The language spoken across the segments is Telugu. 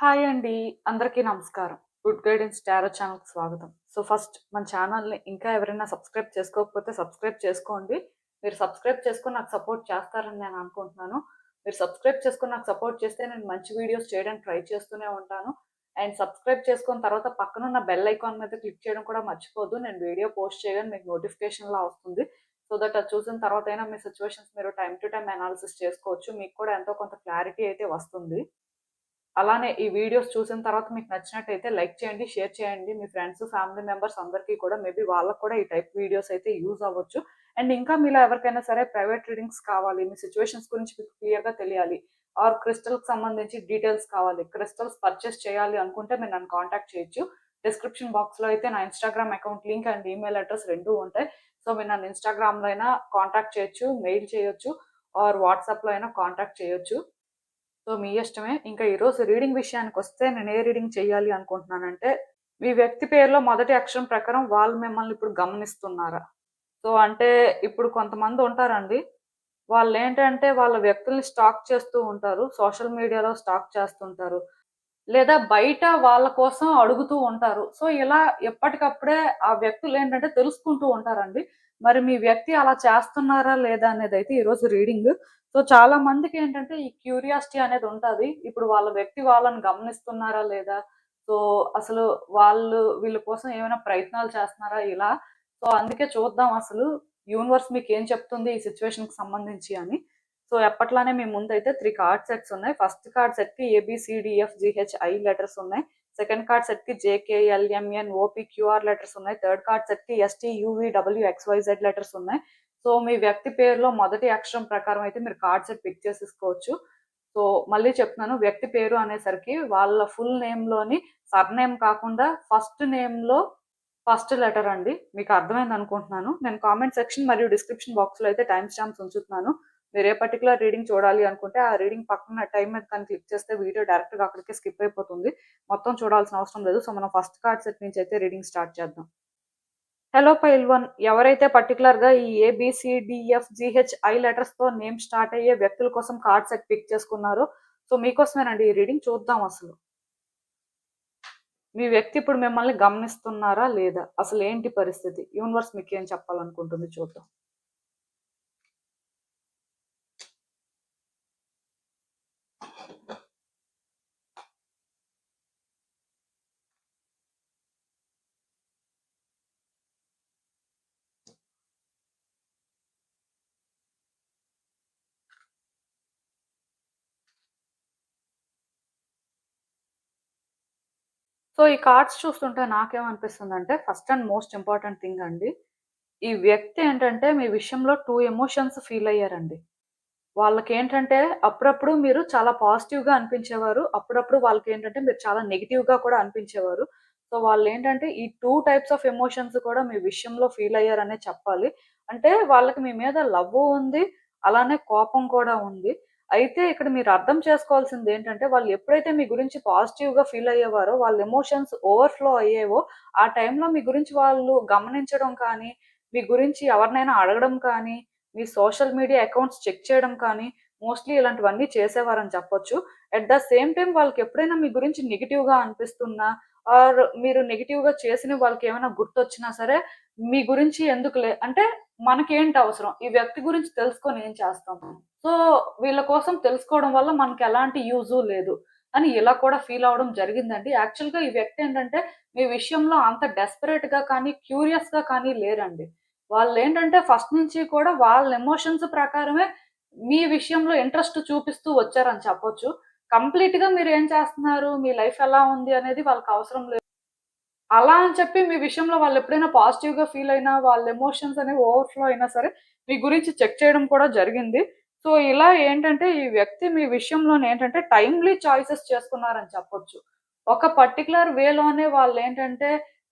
హాయ్ అండి. అందరికీ నమస్కారం. గుడ్ గైడెన్స్ టారో ఛానల్‌కి స్వాగతం. ఫస్ట్ మన ఛానల్‌ని ఇంకా ఎవరైనా సబ్స్క్రైబ్ చేసుకోకపోతే సబ్స్క్రైబ్ చేసుకోండి. మీరు సబ్స్క్రైబ్ చేసుకొని నాకు సపోర్ట్ చేస్తారని నేను అనుకుంటున్నాను. మీరు సబ్స్క్రైబ్ చేసుకొని నాకు సపోర్ట్ చేస్తే నేను మంచి వీడియోస్ చేయడానికి ట్రై చేస్తూనే ఉంటాను. అండ్ సబ్స్క్రైబ్ చేసుకున్న తర్వాత పక్కనున్న బెల్ ఐకాన్ మీద క్లిక్ చేయడం కూడా మర్చిపోద్దు. నేను వీడియో పోస్ట్ చేయగానే మీకు నోటిఫికేషన్‌లా వస్తుంది. సో దట్ అది చూసిన తర్వాతైనా మీ సిట్యుయేషన్స్ మీరు టైమ్ టు టైమ్ అనాలిసిస్ చేసుకోవచ్చు. మీకు కూడా ఎంతో కొంత క్లారిటీ అయితే వస్తుంది. అలానే ఈ వీడియోస్ చూసిన తర్వాత మీకు నచ్చినట్టయితే లైక్ చేయండి, షేర్ చేయండి. మీ ఫ్రెండ్స్, ఫ్యామిలీ మెంబర్స్ అందరికీ కూడా మేబీ వాళ్ళకి కూడా ఈ టైప్ వీడియోస్ అయితే యూజ్ అవ్వచ్చు. అండ్ ఇంకా మీలో ఎవరికైనా సరే ప్రైవేట్ రీడింగ్స్ కావాలి, మీ సిట్యుయేషన్స్ గురించి మీకు క్లియర్‌గా తెలియాలి ఆర్ క్రిస్టల్‌కి సంబంధించి డీటెయిల్స్ కావాలి, క్రిస్టల్స్ పర్చేస్ చేయాలి అనుకుంటే మీరు నన్ను కాంటాక్ట్ చేయొచ్చు. డిస్క్రిప్షన్ బాక్స్‌లో అయితే నా Instagram account link and email address 2 ఉంటాయి. సో మీరు నన్ను ఇన్‌స్టాగ్రామ్‌లో అయినా కాంటాక్ట్ చేయొచ్చు, మెయిల్ చేయొచ్చు ఆర్ వాట్సాప్‌లో అయినా కాంటాక్ట్ చేయొచ్చు. సో మీ ఇష్టమే. ఇంకా ఈరోజు రీడింగ్ విషయానికొస్తే నేను ఏ రీడింగ్ చేయాలి అనుకుంటున్నానంటే, మీ వ్యక్తి పేరులో మొదటి అక్షరం ప్రకారం వాళ్ళు మిమ్మల్ని ఇప్పుడు గమనిస్తున్నారా? సో అంటే ఇప్పుడు కొంతమంది ఉంటారండి. వాళ్ళేంటంటే వాళ్ళ వ్యక్తుల్ని స్టాక్ చేస్తూ ఉంటారు. సోషల్ మీడియాలో స్టాక్ చేస్తుంటారు. లేదా బయట వాళ్ళ కోసం అడుగుతూ ఉంటారు. సో ఇలా ఎప్పటికప్పుడే ఆ వ్యక్తులేంటంటే తెలుసుకుంటూ ఉంటారండి. మరి మీ వ్యక్తి అలా చేస్తున్నారా లేదా అనేదైతే ఈరోజు రీడింగ్. సో చాలా మందికేంటంటే ఈ క్యూరియాసిటీ అనేది ఉంటది. ఇప్పుడు వాళ్ళ వ్యక్తి వాళ్ళని గమనిస్తున్నారా లేదా? సో అసలు వాళ్ళు వీళ్ళ కోసం ఏమైనా ప్రయత్నాలు చేస్తున్నారా ఇలా. సో అందుకే చూద్దాం అసలు యూనివర్స్ మీకేం చెప్తుంది ఈ సిట్యుయేషన్‌కి సంబంధించి అని. సో ఎప్పట్లానే మీ ముందైతే 3 కార్డ్ సెట్స్ ఉన్నాయి. ఫస్ట్ కార్డ్ సెట్‌కి ఏబీసీడీఎఫ్‌జీహెచ్‌ఐ లెటర్స్ ఉన్నాయి. సెకండ్ కార్డ్ సెట్‌కి జేకేఎల్ఎంఎన్ఓపీక్యూఆర్ లెటర్స్ ఉన్నాయి. థర్డ్ కార్డ్ సెట్‌కి ఎస్టీయూవీడబ్ల్యూఎక్స్వైజెడ్ లెటర్స్ ఉన్నాయి. సో మీ వ్యక్తి పేరులో మొదటి అక్షరం ప్రకారం అయితే మీరు కార్డ్ సెట్ పిక్ చేసేసుకోవచ్చు. సో మళ్ళీ చెప్తున్నాను, వ్యక్తి పేరు అనేసరికి వాళ్ళ ఫుల్ నేమ్‌లోని సర్‌నేమ్ కాకుండా ఫస్ట్ నేమ్‌లో ఫస్ట్ లెటర్ అండి. మీకు అర్థమైంది అనుకుంటున్నాను. నేను కామెంట్ సెక్షన్ మరియు డిస్క్రిప్షన్ బాక్స్‌లో అయితే టైమ్ స్టాంప్స్ ఉంచుతున్నాను. మీరు ఏ పర్టిక్యులర్ రీడింగ్ చూడాలి అనుకుంటే ఆ రీడింగ్ పక్కన టైం మీద కానీ క్లిక్ చేస్తే వీడియో డైరెక్ట్‌గా అక్కడికే స్కిప్ అయిపోతుంది. మొత్తం చూడాల్సిన అవసరం లేదు. సో మనం ఫస్ట్ కార్డ్ సెట్ నుంచి అయితే రీడింగ్ స్టార్ట్ చేద్దాం. హలో పైల్వాన్, ఎవరైతే పర్టిక్యులర్‌గా ఈ ఏబీసీడీఎఫ్‌జీహెచ్‌ఐ లెటర్స్‌తో నేమ్ స్టార్ట్ అయ్యే వ్యక్తుల కోసం కార్డ్ సెట్ పిక్ చేసుకున్నారో, సో మీకోసమేనండి ఈ రీడింగ్. చూద్దాం అసలు. మీ వ్యక్తి ఇప్పుడు మిమ్మల్ని గమనిస్తున్నారా లేదా? అసలేంటి పరిస్థితి? యూనివర్స్ మీకేం చెప్పాలనుకుంటుంది చూద్దాం. సో ఈ కార్డ్స్ చూస్తుంటే నాకేమనిపిస్తుందంటే, first and most important thing అండి. ఈ వ్యక్తి ఏంటంటే మీ విషయంలో 2 ఎమోషన్స్ ఫీల్ అయ్యారండి. వాళ్ళకేంటంటే అప్పుడప్పుడు మీరు చాలా పాజిటివ్‌గా అనిపించేవారు. అప్పుడప్పుడు వాళ్ళకేంటంటే మీరు చాలా నెగెటివ్‌గా కూడా అనిపించేవారు. సో వాళ్ళేంటంటే ఈ 2 టైప్స్ ఆఫ్ ఎమోషన్స్ కూడా మీ విషయంలో ఫీల్ అయ్యారనే చెప్పాలి. అంటే వాళ్ళకి మీ మీద లవ్వు ఉంది. అలానే కోపం కూడా ఉంది. అయితే ఇక్కడ మీరు అర్థం చేసుకోవాల్సిందేంటంటే వాళ్ళు ఎప్పుడైతే మీ గురించి పాజిటివ్‌గా ఫీల్ అయ్యేవారో, వాళ్ళ ఎమోషన్స్ ఓవర్‌ఫ్లో అయ్యేవో, ఆ టైంలో మీ గురించి వాళ్ళు గమనించడం కానీ, మీ గురించి ఎవరినైనా అడగడం కానీ, మీ సోషల్ మీడియా అకౌంట్స్ చెక్ చేయడం కానీ, మోస్ట్‌లీ ఇలాంటివన్నీ చేసేవారని చెప్పొచ్చు. అట్ ద సేమ్ టైమ్ వాళ్ళకెప్పుడైనా మీ గురించి నెగెటివ్‌గా అనిపిస్తున్నా ఆర్ మీరు నెగెటివ్‌గా చేసినవి వాళ్ళకేమైనా గుర్తొచ్చినా సరే, మీ గురించి ఎందుకులే అంటే మనకేంటి అవసరం? ఈ వ్యక్తి గురించి తెలుసుకొని ఏం చేస్తాం? సో, వీళ్ళ కోసం తెలుసుకోవడం వల్ల మనకెలాంటి యూజు లేదు అని ఇలా కూడా ఫీల్ అవ్వడం జరిగిందండి. యాక్చువల్‌గా ఈ వ్యక్తి ఏంటంటే మీ విషయంలో అంత డెస్పరేట్‌గా కానీ, క్యూరియస్‌గా కానీ లేరండి. వాళ్ళేంటంటే ఫస్ట్ నుంచి కూడా వాళ్ళ ఎమోషన్స్ ప్రకారమే మీ విషయంలో ఇంట్రెస్ట్ చూపిస్తూ వచ్చారని చెప్పొచ్చు. కంప్లీట్‌గా మీరేం చేస్తున్నారు? మీ లైఫ్ ఎలా ఉంది అనేది వాళ్ళకవసరం లేదు. అలా అని చెప్పి మీ విషయంలో వాళ్ళెప్పుడైనా పాజిటివ్‌గా ఫీల్ అయినా, వాళ్ళ ఎమోషన్స్ అనేవి ఓవర్‌ఫ్లో అయినా సరే, మీ గురించి చెక్ చేయడం కూడా జరిగింది. సో, ఇలా ఏంటంటే ఈ వ్యక్తి మీ విషయంలోనేంటంటే టైమ్‌లీ చాయిసెస్ చేసుకున్నారని చెప్పొచ్చు. ఒక పర్టిక్యులర్ వేలోనే వాళ్ళేంటంటే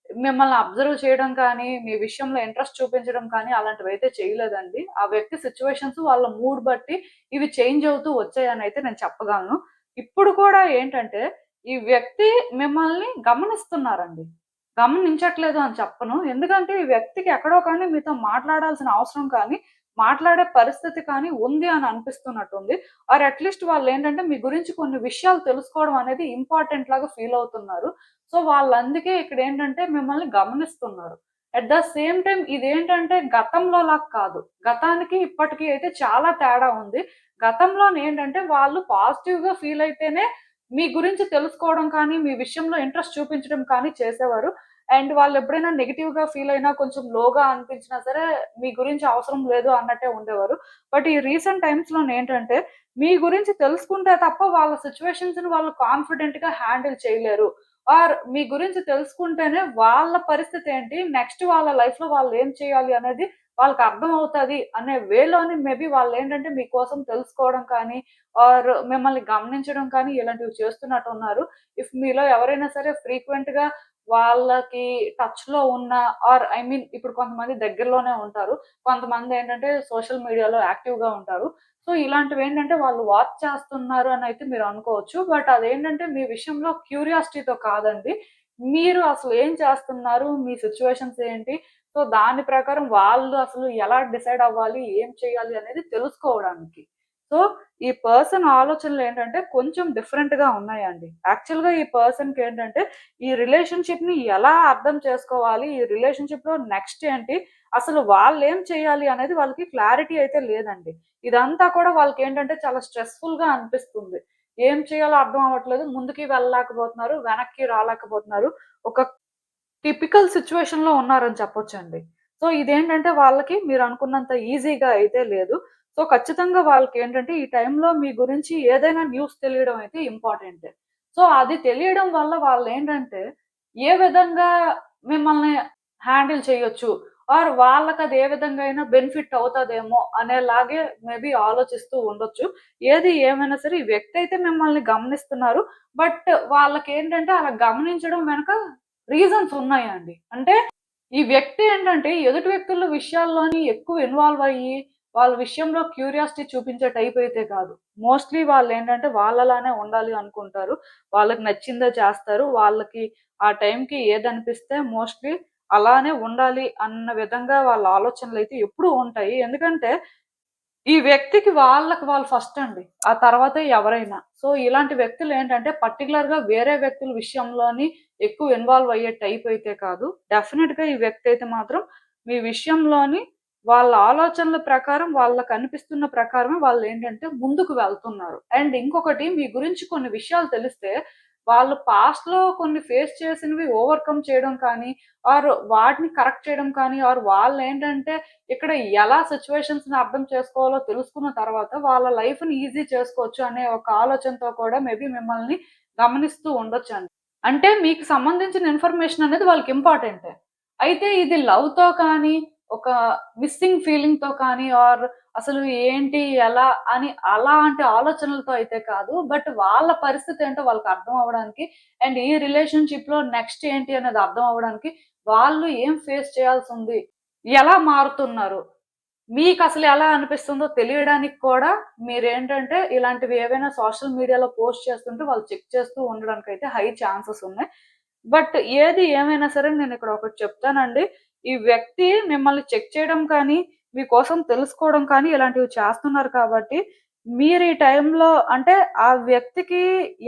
మిమ్మల్ని అబ్జర్వ్ చేయడం కానీ, మీ విషయంలో ఇంట్రెస్ట్ చూపించడం కానీ అలాంటివైతే చేయలేదండి. ఆ వ్యక్తి సిట్యుయేషన్స్ వాళ్ళ మూడ్ బట్టి ఇవి చేంజ్ అవుతూ వచ్చాయనైతే నేను చెప్పగలను. ఇప్పుడు కూడా ఏంటంటే ఈ వ్యక్తి మిమ్మల్ని గమనిస్తున్నారండి. గమనించట్లేదు అని చెప్పను. ఎందుకంటే ఈ వ్యక్తికి ఎక్కడో కానీ మీతో మాట్లాడాల్సిన అవసరం కానీ, మాట్లాడే పరిస్థితి కానీ ఉంది అని అనిపిస్తున్నట్టుంది. ఆర్ అట్‌లీస్ట్ వాళ్ళేంటంటే మీ గురించి కొన్ని విషయాలు తెలుసుకోవడం అనేది ఇంపార్టెంట్ లాగా ఫీల్ అవుతున్నారు. సో, వాళ్ళందుకే ఇక్కడేంటంటే మిమ్మల్ని గమనిస్తున్నారు. అట్ ద సేమ్ టైమ్ ఇదేంటంటే గతంలోలాగా కాదు. గతానికి ఇప్పటికి అయితే చాలా తేడా ఉంది. గతంలోనేంటంటే వాళ్ళు పాజిటివ్‌గా ఫీల్ అయితేనే మీ గురించి తెలుసుకోవడం కానీ, మీ విషయంలో ఇంట్రెస్ట్ చూపించడం కానీ చేసేవారు. అండ్ వాళ్ళెప్పుడైనా నెగెటివ్‌గా ఫీల్ అయినా, కొంచెం లోగా అనిపించినా సరే, మీ గురించి అవసరం లేదు అన్నట్టే ఉండేవారు. బట్ ఈ రీసెంట్ టైమ్స్‌లోనేంటంటే, మీ గురించి తెలుసుకుంటే తప్ప వాళ్ళ సిట్యుయేషన్స్‌ని వాళ్ళు కాన్ఫిడెంట్‌గా హ్యాండిల్ చేయలేరు. ఆర్ మీ గురించి తెలుసుకుంటేనే వాళ్ళ పరిస్థితేంటి, నెక్స్ట్ వాళ్ళ లైఫ్‌లో వాళ్ళేం చేయాలి అనేది వాళ్ళకర్థమవుతది అనే వేలోని మేబీ వాళ్ళేంటంటే మీకోసం తెలుసుకోవడం కానీ, ఆర్ మిమ్మల్ని గమనించడం కానీ ఇలాంటివి చేస్తున్నట్టున్నారు. ఇఫ్ మీలో ఎవరైనా సరే ఫ్రీక్వెంట్‌గా వాళ్ళకి టచ్‌లో ఉన్న ఆర్ ఐ మీన్ ఇప్పుడు కొంతమంది దగ్గరలోనే ఉంటారు. కొంతమందేంటంటే సోషల్ మీడియాలో యాక్టివ్‌గా ఉంటారు. సో, ఇలాంటివేంటంటే వాళ్ళు వాచ్ చేస్తున్నారు అనైతే మీరు అనుకోవచ్చు. బట్ అదేంటంటే మీ విషయంలో క్యూరియాసిటీతో కాదండి. మీరు అసలు ఏం చేస్తున్నారు? మీ సిట్యుయేషన్స్ ఏంటి? సో, దాని ప్రకారం వాళ్ళు అసలు ఎలా డిసైడ్ అవ్వాలి? ఏం చేయాలి? అనేది తెలుసుకోవడానికి. సో, ఈ పర్సన్ ఆలోచనలేంటంటే కొంచెం డిఫరెంట్‌గా ఉన్నాయండి. యాక్చువల్‌గా ఈ పర్సన్‌కేంటంటే ఈ రిలేషన్‌షిప్‌ని ఎలా అర్థం చేసుకోవాలి? ఈ రిలేషన్‌షిప్‌లో నెక్స్ట్ ఏంటి? అసలు వాళ్ళేం చేయాలి అనేది వాళ్ళకి క్లారిటీ అయితే లేదండి. ఇదంతా కూడా వాళ్ళకేంటంటే చాలా స్ట్రెస్‌ఫుల్‌గా అనిపిస్తుంది. ఏం చేయాలో అర్థం అవ్వట్లేదు. ముందుకి వెళ్ళలేకపోతున్నారు. వెనక్కి రాలేకపోతున్నారు. ఒక టిపికల్ సిట్యుయేషన్‌లో ఉన్నారని చెప్పొచ్చండి. సో, ఇదేంటంటే వాళ్ళకి మీరనుకున్నంత ఈజీగా అయితే లేదు. సో, ఖచ్చితంగా వాళ్ళకేంటంటే ఈ టైంలో మీ గురించి ఏదైనా న్యూస్ తెలియడం అయితే ఇంపార్టెంటే. సో, అది తెలియడం వల్ల వాళ్ళేంటంటే ఏ విధంగా మిమ్మల్ని హ్యాండిల్ చేయొచ్చు ఆర్ వాళ్ళకది ఏ విధంగా అయినా బెనిఫిట్ అవుతదేమో అనేలాగే మేబీ ఆలోచిస్తూ ఉండొచ్చు. ఏది ఏమైనా సరే ఈ వ్యక్తి అయితే మిమ్మల్ని గమనిస్తున్నారు. బట్ వాళ్ళకేంటంటే అలా గమనించడం వెనక రీజన్స్ ఉన్నాయండి. అంటే ఈ వ్యక్తి ఏంటంటే ఎదుటి వ్యక్తుల విషయాల్లోని ఎక్కువ ఇన్వాల్వ్ అయ్యి, వాళ్ళ విషయంలో క్యూరియాసిటీ చూపించే టైప్ అయితే కాదు. మోస్ట్‌లీ వాళ్ళేంటంటే వాళ్ళలానే ఉండాలి అనుకుంటారు. వాళ్ళకి నచ్చిందే చేస్తారు. వాళ్ళకి ఆ టైంకి ఏదనిపిస్తే మోస్ట్‌లీ అలానే ఉండాలి అన్న విధంగా వాళ్ళ ఆలోచనలైతే ఎప్పుడూ ఉంటాయి. ఎందుకంటే ఈ వ్యక్తికి వాళ్ళకి వాళ్ళు ఫస్ట్ అండి. ఆ తర్వాతే ఎవరైనా. సో, ఇలాంటి వ్యక్తులేంటంటే పర్టిక్యులర్‌గా వేరే వ్యక్తుల విషయంలోని ఎక్కువ ఇన్వాల్వ్ అయ్యే టైప్ అయితే కాదు. డెఫినిట్‌గా ఈ వ్యక్తి అయితే మాత్రం మీ విషయంలోని వాళ్ళ ఆలోచనల ప్రకారం వాళ్ళకనిపిస్తున్న ప్రకారమే వాళ్ళేంటంటే ముందుకు వెళ్తున్నారు. అండ్ ఇంకొకటి మీ గురించి కొన్ని విషయాలు తెలిస్తే వాళ్ళు పాస్ట్‌లో కొన్ని ఫేస్ చేసినవి ఓవర్‌కమ్ చేయడం కానీ, ఆర్ వాటిని కరెక్ట్ చేయడం కానీ, ఆర్ వాళ్ళేంటంటే ఇక్కడ ఎలా సిట్యుయేషన్స్‌ని అర్థం చేసుకోవాలో తెలుసుకున్న తర్వాత వాళ్ళ లైఫ్‌ని ఈజీ చేసుకోవచ్చు అనే ఒక ఆలోచనతో కూడా మేబీ మిమ్మల్ని గమనిస్తూ ఉండొచ్చండి. అంటే మీకు సంబంధించిన ఇన్ఫర్మేషన్ అనేది వాళ్ళకి ఇంపార్టెంటే. అయితే ఇది లవ్‌తో కానీ, ఒక మిస్సింగ్ ఫీలింగ్‌తో కానీ ఆర్ అసలు ఏంటి, ఎలా అని అలాంటి ఆలోచనలతో అయితే కాదు. బట్ వాళ్ళ పరిస్థితి ఏంటో వాళ్ళకి అర్థం అవ్వడానికి అండ్ ఈ రిలేషన్‌షిప్‌లో నెక్స్ట్ ఏంటి అనేది అర్థం అవ్వడానికి వాళ్ళు ఏం ఫేస్ చేయాల్సుంది? ఎలా మారుతున్నారు? మీకసలు ఎలా అనిపిస్తుందో తెలియడానికి కూడా మీరేంటంటే ఇలాంటివి ఏవైనా సోషల్ మీడియాలో పోస్ట్ చేస్తుంటే వాళ్ళు చెక్ చేస్తూ ఉండడానికైతే హై ఛాన్సెస్ ఉన్నాయి. బట్ ఏది ఏమైనా సరే నేనిక్కడ ఒకటి చెప్తానండి. ఈ వ్యక్తి మిమ్మల్ని చెక్ చేయడం కానీ, మీకోసం తెలుసుకోవడం కానీ ఇలాంటివి చేస్తున్నారు కాబట్టి, మీరు ఈ టైంలో అంటే ఆ వ్యక్తికి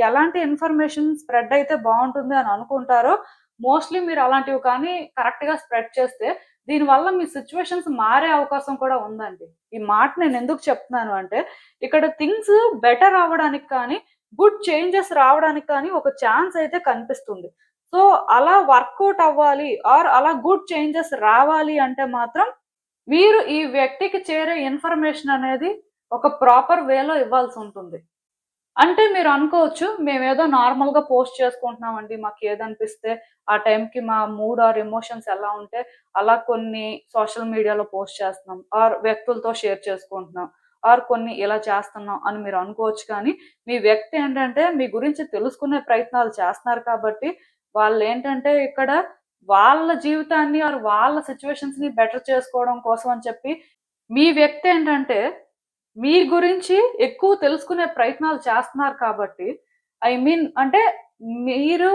ఎలాంటి ఇన్ఫర్మేషన్ స్ప్రెడ్ అయితే బావుంటుంది అని అనుకుంటారో, మోస్ట్‌లీ మీరు అలాంటివి కానీ కరెక్ట్‌గా స్ప్రెడ్ చేస్తే దీనివల్ల మీ సిట్యుయేషన్స్ మారే అవకాశం కూడా ఉందండి. ఈ మాట నేనెందుకు చెప్తున్నాను అంటే, ఇక్కడ థింగ్స్ బెటర్ అవ్వడానికి కానీ, గుడ్ చేంజెస్ రావడానికి కానీ ఒక ఛాన్స్ అయితే కనిపిస్తుంది. సో, అలా వర్కౌట్ అవ్వాలి ఆర్ అలా గుడ్ చేంజెస్ రావాలి అంటే మాత్రం, మీరు ఈ వ్యక్తికి చేరే ఇన్ఫర్మేషన్ అనేది ఒక ప్రాపర్ వేలో ఇవ్వాల్సుంటుంది. అంటే మీరనుకోవచ్చు, మేమేదో నార్మల్‌గా పోస్ట్ చేసుకుంటున్నామండి. మాకేదనిపిస్తే ఆ టైంకి మా మూడ్ ఆర్ ఎమోషన్స్ ఎలా ఉంటే, అలా కొన్ని సోషల్ మీడియాలో పోస్ట్ చేస్తున్నాం. ఆర్ వ్యక్తులతో షేర్ చేసుకుంటున్నాం. ఆర్ కొన్ని ఇలా చేస్తున్నాం అని మీరనుకోవచ్చు కానీ, మీ వ్యక్తి ఏంటంటే మీ గురించి తెలుసుకునే ప్రయత్నాలు చేస్తున్నారు కాబట్టి, వాళ్ళేంటంటే ఇక్కడ వాళ్ళ జీవితాన్ని ఆర్ వాళ్ళ సిట్యుయేషన్స్‌ని బెటర్ చేసుకోవడం కోసం అని చెప్పి, మీ వ్యక్తి ఏంటంటే మీ గురించి ఎక్కువ తెలుసుకునే ప్రయత్నాలు చేస్తున్నారు కాబట్టి, ఐ మీన్ అంటే మీరు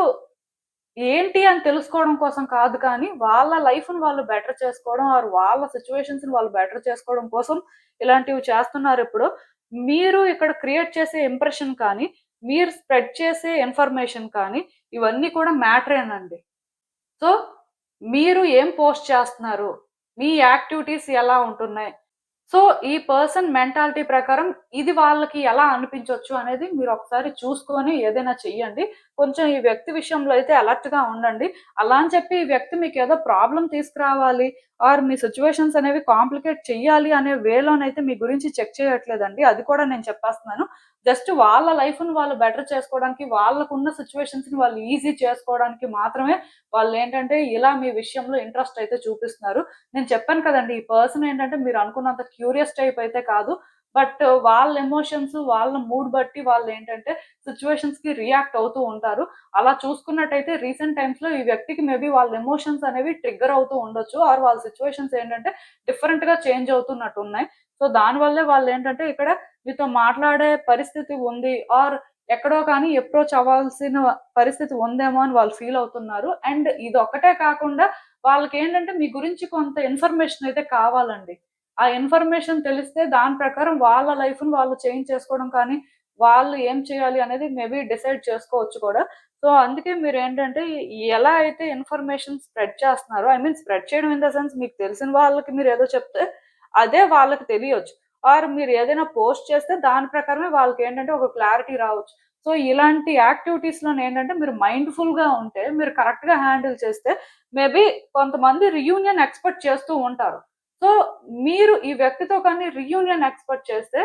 ఏంటి అని తెలుసుకోవడం కోసం కాదు కానీ, వాళ్ళ లైఫ్‌ని వాళ్ళు బెటర్ చేసుకోవడం ఆర్ వాళ్ళ సిట్యుయేషన్స్‌ని వాళ్ళు బెటర్ చేసుకోవడం కోసం ఇలాంటివి చేస్తున్నారిప్పుడు. మీరు ఇక్కడ క్రియేట్ చేసే ఇంప్రెషన్ కానీ, మీరు స్ప్రెడ్ చేసే ఇన్ఫర్మేషన్ కానీ, ఇవన్నీ కూడా మ్యాటరేనండి. సో, మీరు ఏం పోస్ట్ చేస్తున్నారు? మీ యాక్టివిటీస్ ఎలా ఉంటున్నాయి? సో, ఈ పర్సన్ మెంటాలిటీ ప్రకారం ఇది వాళ్ళకి ఎలా అనిపించొచ్చు అనేది మీరొకసారి చూసుకొని ఏదైనా చెయ్యండి. కొంచెం ఈ వ్యక్తి విషయంలో అయితే అలర్ట్‌గా ఉండండి. అలా అని చెప్పి ఈ వ్యక్తి మీకేదో ప్రాబ్లమ్ తీసుకురావాలి ఆర్ మీ సిట్యుయేషన్స్ అనేవి కాంప్లికేట్ చెయ్యాలి అనే వేలోనైతే మీ గురించి చెక్ చేయట్లేదండి. అది కూడా నేను చెప్పేస్తున్నాను. జస్ట్ వాళ్ళ లైఫ్‌ని వాళ్ళు బెటర్ చేసుకోవడానికి, వాళ్ళకున్న సిట్యుయేషన్స్‌ని వాళ్ళు ఈజీ చేసుకోవడానికి మాత్రమే వాళ్ళేంటంటే ఇలా మీ విషయంలో ఇంట్రెస్ట్ అయితే చూపిస్తున్నారు. నేను చెప్పాను కదండీ! ఈ పర్సన్ ఏంటంటే మీరు అనుకున్నంత క్యూరియస్ టైప్ అయితే కాదు. బట్ వాళ్ళ ఎమోషన్స్, వాళ్ళ మూడ్ బట్టి వాళ్ళేంటంటే సిట్యుయేషన్స్‌కి రియాక్ట్ అవుతూ ఉంటారు. అలా చూసుకున్నట్టయితే రీసెంట్ టైమ్స్‌లో ఈ వ్యక్తికి మేబీ వాళ్ళ ఎమోషన్స్ అనేవి ట్రిగ్గర్ అవుతూ ఉండొచ్చు. ఆర్ వాళ్ళ సిట్యుయేషన్స్ ఏంటంటే డిఫరెంట్‌గా చేంజ్ అవుతున్నట్టున్నాయి. సో, దానివల్లే వాళ్ళేంటంటే ఇక్కడ మీతో మాట్లాడే పరిస్థితి ఉంది. ఆర్ ఎక్కడో కానీ అప్రోచ్ అవ్వాల్సిన పరిస్థితి ఉందేమో అని వాళ్ళు ఫీల్ అవుతున్నారు. అండ్ ఇదొక్కటే కాకుండా వాళ్ళకేంటంటే మీ గురించి కొంత ఇన్ఫర్మేషన్ అయితే కావాలండి. ఆ ఇన్ఫర్మేషన్ తెలిస్తే దాని ప్రకారం వాళ్ళ లైఫ్‌ని వాళ్ళు చేంజ్ చేసుకోవడం కానీ, వాళ్ళు ఏం చేయాలి అనేది మేబీ డిసైడ్ చేసుకోవచ్చు కూడా. సో, అందుకే మీరేంటంటే ఎలా అయితే ఇన్ఫర్మేషన్ స్ప్రెడ్ చేస్తున్నారో ఐ మీన్ స్ప్రెడ్ చేయడం ఇన్ ద సెన్స్ మీకు తెలిసిన వాళ్ళకి మీరేదో చెప్తే అదే వాళ్ళకి తెలియొచ్చు. ఆర్ మీరు ఏదైనా పోస్ట్ చేస్తే దాని ప్రకారమే వాళ్ళకేంటంటే ఒక క్లారిటీ రావచ్చు. సో, ఇలాంటి యాక్టివిటీస్‌లోనేంటంటే మీరు మైండ్‌ఫుల్‌గా ఉంటే, మీరు కరెక్ట్‌గా హ్యాండిల్ చేస్తే మేబీ కొంతమంది రియూనియన్ ఎక్స్‌పెక్ట్ చేస్తూ ఉంటారు. సో, మీరు ఈ వ్యక్తితో కానీ రియూనియన్ ఎక్స్‌పెక్ట్ చేస్తే,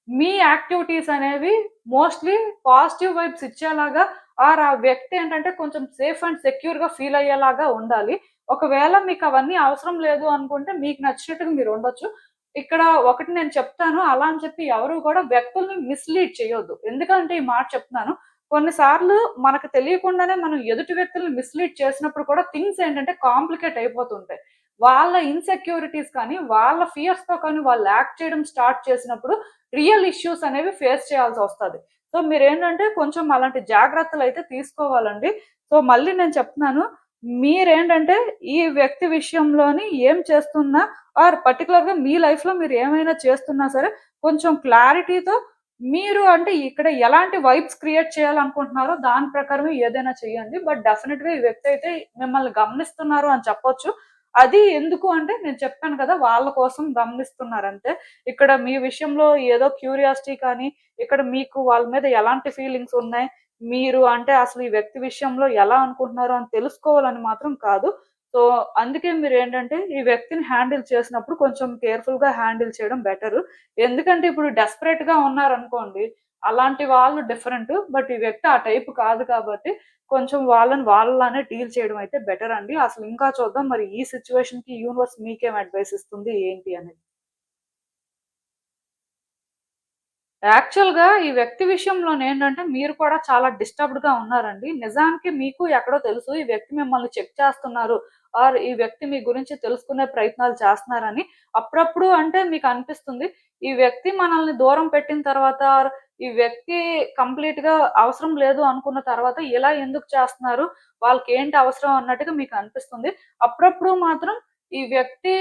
మీ యాక్టివిటీస్ అనేవి మోస్ట్‌లీ పాజిటివ్ వైబ్స్ ఇచ్చేలాగా ఆర్ ఆ వ్యక్తి ఏంటంటే కొంచెం సేఫ్ అండ్ సెక్యూర్‌గా ఫీల్ అయ్యేలాగా ఉండాలి. ఒకవేళ మీకవన్నీ అవసరం లేదు అనుకుంటే మీకు నచ్చినట్టుగా మీరుండొచ్చు. ఇక్కడ ఒకటి నేను చెప్తాను. అలా అని చెప్పి ఎవరు కూడా వ్యక్తుల్ని మిస్‌లీడ్ చేయొద్దు. ఎందుకంటే ఈ మాట చెప్తున్నాను. కొన్ని సార్లు మనకు తెలియకుండానే మనం ఎదుటి వ్యక్తుల్ని మిస్‌లీడ్ చేసినప్పుడు కూడా థింగ్స్ ఏంటంటే కాంప్లికేట్ అయిపోతుంటాయి. వాళ్ళ ఇన్‌సెక్యూరిటీస్ కానీ, వాళ్ళ ఫియర్స్‌తో కానీ వాళ్ళు యాక్ట్ చేయడం స్టార్ట్ చేసినప్పుడు రియల్ ఇష్యూస్ అనేవి ఫేస్ చేయాల్సొస్తది. సో, మీరేంటంటే కొంచెం అలాంటి జాగ్రత్తలైతే తీసుకోవాలండి. సో, మళ్ళీ నేను చెప్తున్నాను. మీరేంటంటే ఈ వ్యక్తి విషయంలోని ఏం చేస్తున్నా ఆర్ పర్టిక్యులర్‌గా మీ లైఫ్‌లో మీరు ఏమైనా చేస్తున్నా సరే, కొంచెం క్లారిటీతో మీరు అంటే ఇక్కడ ఎలాంటి వైబ్స్ క్రియేట్ చేయాలనుకుంటున్నారో దాని ప్రకారమే ఏదైనా చేయండి. బట్ డెఫినిట్‌గా ఈ వ్యక్తి అయితే మిమ్మల్ని గమనిస్తున్నారు అని చెప్పొచ్చు. అది ఎందుకు అంటే నేను చెప్పాను కదా! వాళ్ళ కోసం గమనిస్తున్నారంతే. ఇక్కడ మీ విషయంలో ఏదో క్యూరియాసిటీ కానీ, ఇక్కడ మీకు వాళ్ళ మీద ఎలాంటి ఫీలింగ్స్ ఉన్నాయి, మీరు అంటే అసలు ఈ వ్యక్తి విషయంలో ఎలా అనుకుంటున్నారో అని తెలుసుకోవాలని మాత్రం కాదు. సో, అందుకే మీరేంటంటే ఈ వ్యక్తిని హ్యాండిల్ చేసినప్పుడు కొంచెం కేర్‌ఫుల్‌గా హ్యాండిల్ చేయడం బెటరు. ఎందుకంటే ఇప్పుడు డెస్పరేట్‌గా ఉన్నారనుకోండి, అలాంటి వాళ్ళు డిఫరెంటు. బట్ ఈ వ్యక్తి ఆ టైప్ కాదు కాబట్టి కొంచెం వాళ్ళని వాళ్ళలానే డీల్ చేయడం అయితే బెటరండి. అసలు ఇంకా చూద్దాం మరి ఈ సిట్యుయేషన్‌కి యూనివర్స్ మీకేం అడ్వైస్ ఇస్తుంది ఏంటి అనేది. యాక్చువల్‌గా ఈ వ్యక్తి విషయంలోనేంటంటే మీరు కూడా చాలా డిస్టర్బ్డ్‌గా ఉన్నారండి. నిజానికి మీకు ఎక్కడో తెలుసు ఈ వ్యక్తి మిమ్మల్ని చెక్ చేస్తున్నారు. ఆర్ ఈ వ్యక్తి మీ గురించి తెలుసుకునే ప్రయత్నాలు చేస్తున్నారని. అప్పుడప్పుడు అంటే మీకనిపిస్తుంది. ఈ వ్యక్తి మనల్ని దూరం పెట్టిన తర్వాత ఆర్ ఈ వ్యక్తి కంప్లీట్‌గా అవసరం లేదు అనుకున్న తర్వాత ఇలా ఎందుకు చేస్తున్నారు? వాళ్ళకేంటి అవసరం అన్నట్టుగా మీకనిపిస్తుంది. అప్పుడప్పుడు మాత్రం ఈ వ్యక్తి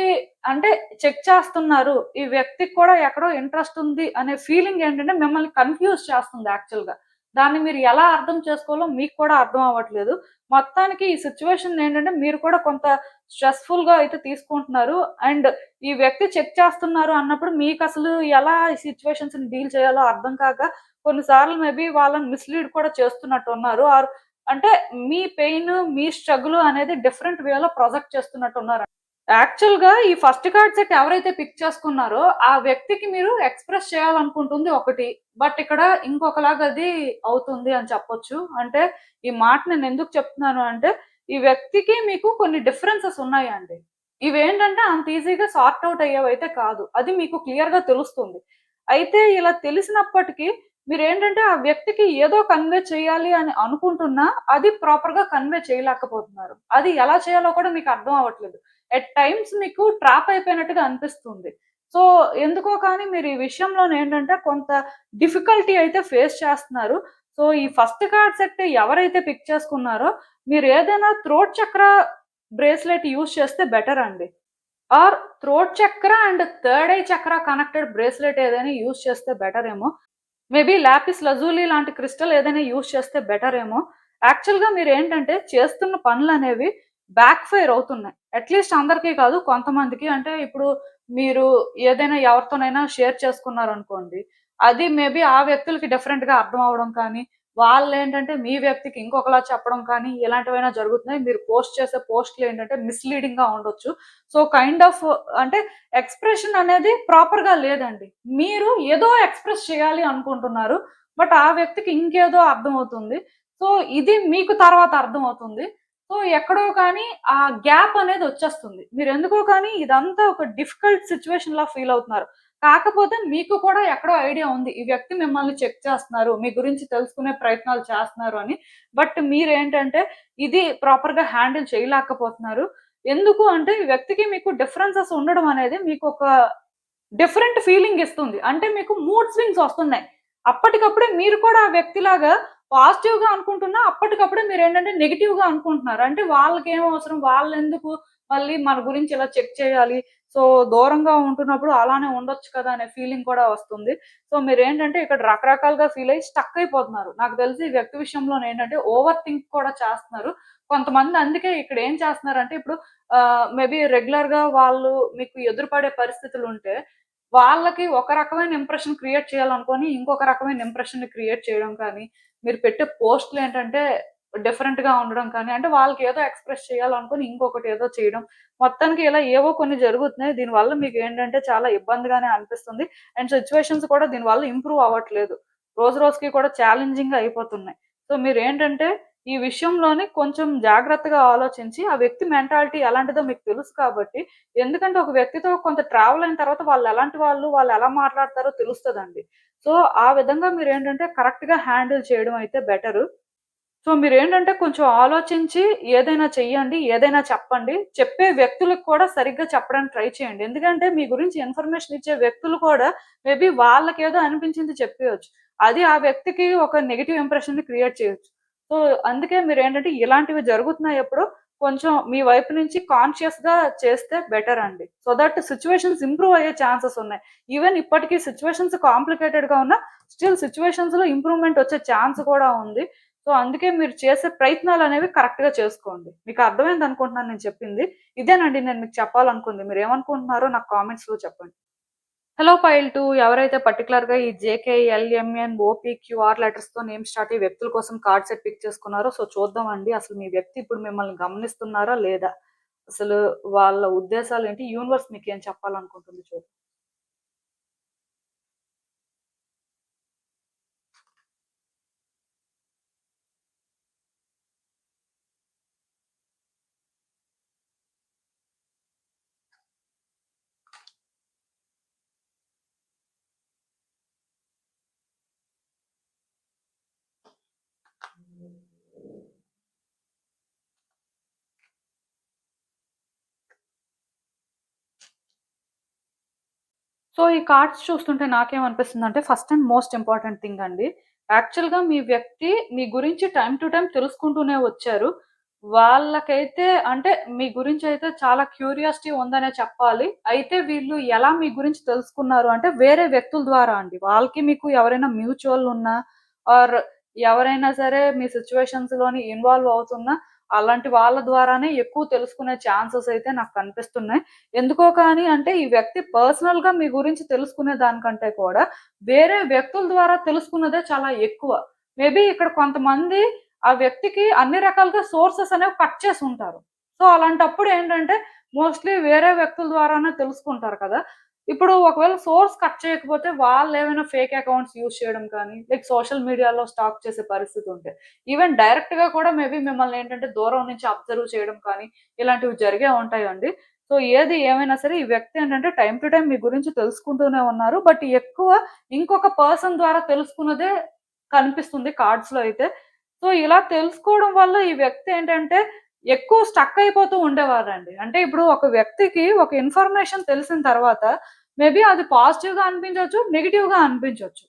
అంటే చెక్ చేస్తున్నారు. ఈ వ్యక్తికి కూడా ఎక్కడో ఇంట్రెస్ట్ ఉంది అనే ఫీలింగ్ ఏంటంటే మిమ్మల్ని కన్‌ఫ్యూజ్ చేస్తుంది యాక్చువల్‌గా. దాన్ని మీరు ఎలా అర్థం చేసుకోవాలో మీకు కూడా అర్థం అవ్వట్లేదు. మొత్తానికి ఈ సిట్యుయేషన్ ఏంటంటే మీరు కూడా కొంత స్ట్రెస్‌ఫుల్‌గా అయితే తీసుకుంటున్నారు. అండ్ ఈ వ్యక్తి చెక్ చేస్తున్నారు అన్నప్పుడు మీకసలు ఎలా ఈ సిట్యుయేషన్స్‌ని డీల్ చేయాలో అర్థం కాక కొన్ని సార్లు మేబీ వాళ్ళని మిస్‌లీడ్ కూడా చేస్తున్నట్టున్నారు. ఆర్ అంటే మీ పెయిన్, మీ స్ట్రగుల్ అనేది డిఫరెంట్ వేలో ప్రొజెక్ట్ చేస్తున్నట్టున్నారు. యాక్చువల్‌గా ఈ ఫస్ట్ కార్డ్ సెట్ ఎవరైతే పిక్ చేసుకున్నారో, ఆ వ్యక్తికి మీరు ఎక్స్‌ప్రెస్ చేయాలనుకుంటుంది ఒకటి. బట్ ఇక్కడ ఇంకొకలాగా అది అవుతుంది అని చెప్పొచ్చు. అంటే ఈ మాట నేనెందుకు చెప్తున్నాను అంటే, ఈ వ్యక్తికి మీకు కొన్ని డిఫరెన్సెస్ ఉన్నాయండి. ఇవేంటంటే అంత ఈజీగా సార్ట్ ఔట్ అయ్యేవైతే కాదు. అది మీకు క్లియర్‌గా తెలుస్తుంది. అయితే ఇలా తెలిసినప్పటికీ మీరేంటంటే ఆ వ్యక్తికి ఏదో కన్వే చేయాలి అని అనుకుంటున్నా, అది ప్రాపర్‌గా కన్వే చేయలేకపోతున్నారు. అది ఎలా చేయాలో కూడా మీకు అర్థం అవ్వట్లేదు. ఎట్ టైమ్స్ మీకు ట్రాప్ అయిపోయినట్టుగా అనిపిస్తుంది. సో, ఎందుకో కానీ మీరు ఈ విషయంలోనేంటంటే కొంత డిఫికల్టీ అయితే ఫేస్ చేస్తున్నారు. సో ఈ ఫస్ట్ కార్డ్ సెట్ ఎవరైతే పిక్ చేసుకున్నారో మీరు ఏదైనా థ్రోట్ చక్ర బ్రేస్లెట్ యూజ్ చేస్తే బెటర్ అండి. ఆర్ థ్రోట్ చక్ర అండ్ థర్డ్ ఐ చక్ర కనెక్టెడ్ బ్రేస్లెట్ ఏదైనా యూజ్ చేస్తే బెటర్ ఏమో. మేబీ లాపిస్ లజూలీ లాంటి క్రిస్టల్ ఏదైనా యూజ్ చేస్తే బెటర్ ఏమో. యాక్చువల్‌గా మీరేంటంటే చేస్తున్న పనులనేవి బ్యాక్ ఫైర్ అవుతున్నాయి. అట్‌లీస్ట్ అందరికీ కాదు కొంతమందికి. అంటే ఇప్పుడు మీరు ఏదైనా ఎవరితోనైనా షేర్ చేసుకున్నారనుకోండి. అది మేబీ ఆ వ్యక్తులకి డిఫరెంట్‌గా అర్థం అవ్వడం కానీ, వాళ్ళేంటంటే మీ వ్యక్తికి ఇంకొకలా చెప్పడం కానీ ఇలాంటివైనా జరుగుతున్నాయి. మీరు పోస్ట్ చేసే పోస్ట్‌లేంటంటే మిస్‌లీడింగ్‌గా ఉండొచ్చు. సో, కైండ్ ఆఫ్ అంటే ఎక్స్‌ప్రెషన్ అనేది ప్రాపర్‌గా లేదండి. మీరు ఏదో ఎక్స్‌ప్రెస్ చేయాలి అనుకుంటున్నారు. బట్ ఆ వ్యక్తికి ఇంకేదో అర్థమవుతుంది. సో, ఇది మీకు తర్వాత అర్థమవుతుంది. సో, ఎక్కడో కానీ ఆ గ్యాప్ అనేది వచ్చేస్తుంది. మీరెందుకో కానీ ఇదంతా ఒక డిఫికల్ట్ సిట్యుయేషన్‌లా ఫీల్ అవుతున్నారు. కాకపోతే మీకు కూడా ఎక్కడో ఐడియా ఉంది. ఈ వ్యక్తి మిమ్మల్ని చెక్ చేస్తున్నారు. మీ గురించి తెలుసుకునే ప్రయత్నాలు చేస్తున్నారు అని. బట్ మీరేంటంటే ఇది ప్రాపర్‌గా హ్యాండిల్ చేయలేకపోతున్నారు. ఎందుకు అంటే ఈ వ్యక్తికి మీకు డిఫరెన్సెస్ ఉండడం అనేది మీకొక డిఫరెంట్ ఫీలింగ్ ఇస్తుంది. అంటే మీకు మూడ్ స్వింగ్స్ వస్తున్నాయి. అప్పటికప్పుడే మీరు కూడా ఆ వ్యక్తిలాగా పాజిటివ్‌గా అనుకుంటున్నా, అప్పటికప్పుడే మీరేంటంటే నెగెటివ్‌గా అనుకుంటున్నారు. అంటే వాళ్ళకేం అవసరం? వాళ్ళెందుకు మళ్ళీ మన గురించి ఇలా చెక్ చేయాలి? సో, దూరంగా ఉంటున్నప్పుడు అలానే ఉండొచ్చు కదా! అనే ఫీలింగ్ కూడా వస్తుంది. సో, మీరేంటంటే ఇక్కడ రకరకాలుగా ఫీల్ అయ్యి స్టక్ అయిపోతున్నారు. నాకు తెలిసి ఈ వ్యక్తి విషయంలోనేంటంటే ఓవర్ థింక్ కూడా చేస్తున్నారు. కొంతమంది అందుకే ఇక్కడ ఏం చేస్తున్నారంటే ఇప్పుడు మేబీ రెగ్యులర్‌గా వాళ్ళు మీకు ఎదురుపడే పరిస్థితులుంటే వాళ్ళకి ఒక రకమైన ఇంప్రెషన్ క్రియేట్ చేయాలనుకోని, ఇంకొక రకమైన ఇంప్రెషన్‌ని క్రియేట్ చేయడం కానీ, మీరు పెట్టే పోస్ట్‌లేంటంటే డిఫరెంట్‌గా ఉండడం కానీ, అంటే వాళ్ళకేదో ఎక్స్‌ప్రెస్ చేయాలనుకోని ఇంకొకటి ఏదో చేయడం. మొత్తానికి ఇలా ఏవో కొన్ని జరుగుతున్నాయి. దీనివల్ల మీకేంటంటే చాలా ఇబ్బందిగానే అనిపిస్తుంది. అండ్ సిట్యుయేషన్స్ కూడా దీనివల్ల ఇంప్రూవ్ అవ్వట్లేదు. రోజు రోజుకి కూడా ఛాలెంజింగ్‌గా అయిపోతున్నాయి. సో, మీరేంటంటే ఈ విషయంలోని కొంచెం జాగ్రత్తగా ఆలోచించి, ఆ వ్యక్తి మెంటాలిటీ ఎలాంటిదో మీకు తెలుసు కాబట్టి ఎందుకంటే ఒక వ్యక్తితో కొంత ట్రావెల్ అయిన తర్వాత వాళ్ళెలాంటి వాళ్ళు, వాళ్ళెలా మాట్లాడతారో తెలుస్తదండి. సో, ఆ విధంగా మీరేంటంటే కరెక్ట్‌గా హ్యాండిల్ చేయడం అయితే బెటరు. సో, మీరేంటంటే కొంచెం ఆలోచించి ఏదైనా చెయ్యండి, ఏదైనా చెప్పండి. చెప్పే వ్యక్తులకు కూడా సరిగ్గా చెప్పడానికి ట్రై చేయండి. ఎందుకంటే మీ గురించి ఇన్ఫర్మేషన్ ఇచ్చే వ్యక్తులు కూడా మేబీ వాళ్ళకేదో అనిపించింది చెప్పేయొచ్చు. అది ఆ వ్యక్తికి ఒక నెగెటివ్ ఇంప్రెషన్‌ని క్రియేట్ చేయొచ్చు. సో, అందుకే మీరేంటంటే ఇలాంటివి జరుగుతున్నాయెప్పుడు కొంచెం మీ వైపు నుంచి కాన్షియస్‌గా చేస్తే బెటర్ అండి. సో దట్ సిట్యుయేషన్స్ ఇంప్రూవ్ అయ్యే ఛాన్సెస్ ఉన్నాయి. ఈవెన్ ఇప్పటికి సిట్యుయేషన్స్ కాంప్లికేటెడ్‌గా ఉన్నా స్టిల్ సిట్యుయేషన్స్‌లో ఇంప్రూవ్‌మెంట్ వచ్చే ఛాన్స్ కూడా ఉంది. సో, అందుకే మీరు చేసే ప్రయత్నాలనేవి కరెక్ట్‌గా చేసుకోండి. మీకు అర్థమైందనుకుంటున్నాను నేను చెప్పింది. ఇదేనండి నేను మీకు చెప్పాలనుకుంది. మీరేమనుకుంటున్నారో నాకు కామెంట్స్‌లో చెప్పండి. హలో పైల్ 2 ఎవరైతే పర్టిక్యులర్‌గా ఈ జేకే, ఎల్ఎంఎన్, ఓపీ, క్యూఆర్ లెటర్స్‌తో నేమ్ స్టార్ట్ అయ్యే వ్యక్తుల కోసం కార్డ్ సెట్ పిక్ చేసుకున్నారో సో, చూద్దామండి. అసలు మీ వ్యక్తి ఇప్పుడు మిమ్మల్ని గమనిస్తున్నారా లేదా? అసలు వాళ్ళ ఉద్దేశాలేంటి? యూనివర్స్ మీకేం చెప్పాలనుకుంటుంది చూద్దాం. సో, ఈ కార్డ్స్ చూస్తుంటే నాకేమనిపిస్తుందంటే first and most important thing అండి. యాక్చువల్‌గా మీ వ్యక్తి మీ గురించి టైమ్ టు టైమ్ తెలుసుకుంటూనే వచ్చారు. వాళ్ళకైతే అంటే మీ గురించయితే చాలా క్యూరియాసిటీ ఉందనే చెప్పాలి. అయితే వీళ్ళు ఎలా మీ గురించి తెలుసుకున్నారు అంటే వేరే వ్యక్తుల ద్వారా అండి. వాళ్ళకి మీకు ఎవరైనా మ్యూచువల్ ఉన్నా ఆర్ ఎవరైనా సరే మీ సిట్యుయేషన్స్‌లోని ఇన్వాల్వ్ అవుతున్నా అలాంటి వాళ్ళ ద్వారానే ఎక్కువ తెలుసుకునే ఛాన్సెస్ అయితే నాకు కనిపిస్తున్నాయి. ఎందుకో కానీ అంటే ఈ వ్యక్తి పర్సనల్‌గా మీ గురించి తెలుసుకునే దానికంటే కూడా వేరే వ్యక్తుల ద్వారా తెలుసుకున్నదే చాలా ఎక్కువ. మేబీ ఇక్కడ కొంతమంది ఆ వ్యక్తికి అన్ని రకాలుగా సోర్సెస్ అనేవి కట్ చేసుంటారు. సో, అలాంటప్పుడు ఏంటంటే మోస్ట్‌లీ వేరే వ్యక్తుల ద్వారానే తెలుసుకుంటారు కదా! ఇప్పుడు ఒకవేళ సోర్స్ కట్ చేయకపోతే వాళ్ళేమైనా ఫేక్ అకౌంట్స్ యూజ్ చేయడం కానీ, లైక్ సోషల్ మీడియాలో స్టాక్ చేసే పరిస్థితి ఉంటే, ఈవెన్ డైరెక్ట్‌గా కూడా మేబీ మిమ్మల్ని ఏంటంటే దూరం నుంచి అబ్జర్వ్ చేయడం కానీ, ఇలాంటివి జరిగే ఉంటాయండి. సో, ఏది ఏమైనా సరే ఈ వ్యక్తి ఏంటంటే టైమ్ టు టైమ్ మీ గురించి తెలుసుకుంటూనే ఉన్నారు. బట్ ఎక్కువ ఇంకొక పర్సన్ ద్వారా తెలుసుకున్నదే కనిపిస్తుంది కార్డ్స్‌లో అయితే. సో, ఇలా తెలుసుకోవడం వల్ల ఈ వ్యక్తి ఏంటంటే ఎక్కువ స్టక్ అయిపోతూ ఉండేవారండి. అంటే ఇప్పుడు ఒక వ్యక్తికి ఒక ఇన్ఫర్మేషన్ తెలిసిన తర్వాత మేబీ అది పాజిటివ్‌గా అనిపించొచ్చు, నెగెటివ్‌గా అనిపించొచ్చు.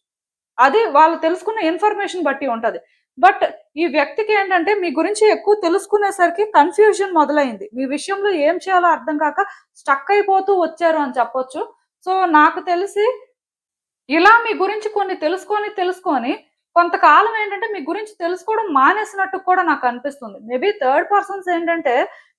అది వాళ్ళు తెలుసుకున్న ఇన్ఫర్మేషన్ బట్టి ఉంటది. బట్ ఈ వ్యక్తికి ఏంటంటే మీ గురించి ఎక్కువ తెలుసుకునేసరికి కన్‌ఫ్యూజన్ మొదలైంది. మీ విషయంలో ఏం చేయాలో అర్థం కాక స్టక్ అయిపోతూ వచ్చారు అని చెప్పొచ్చు. సో, నాకు తెలిసి ఇలా మీ గురించి కొన్ని తెలుసుకొని కొంతకాలం ఏంటంటే మీ గురించి తెలుసుకోవడం మానేసినట్టు కూడా నాకనిపిస్తుంది. మేబీ థర్డ్ పర్సన్స్ ఏంటంటే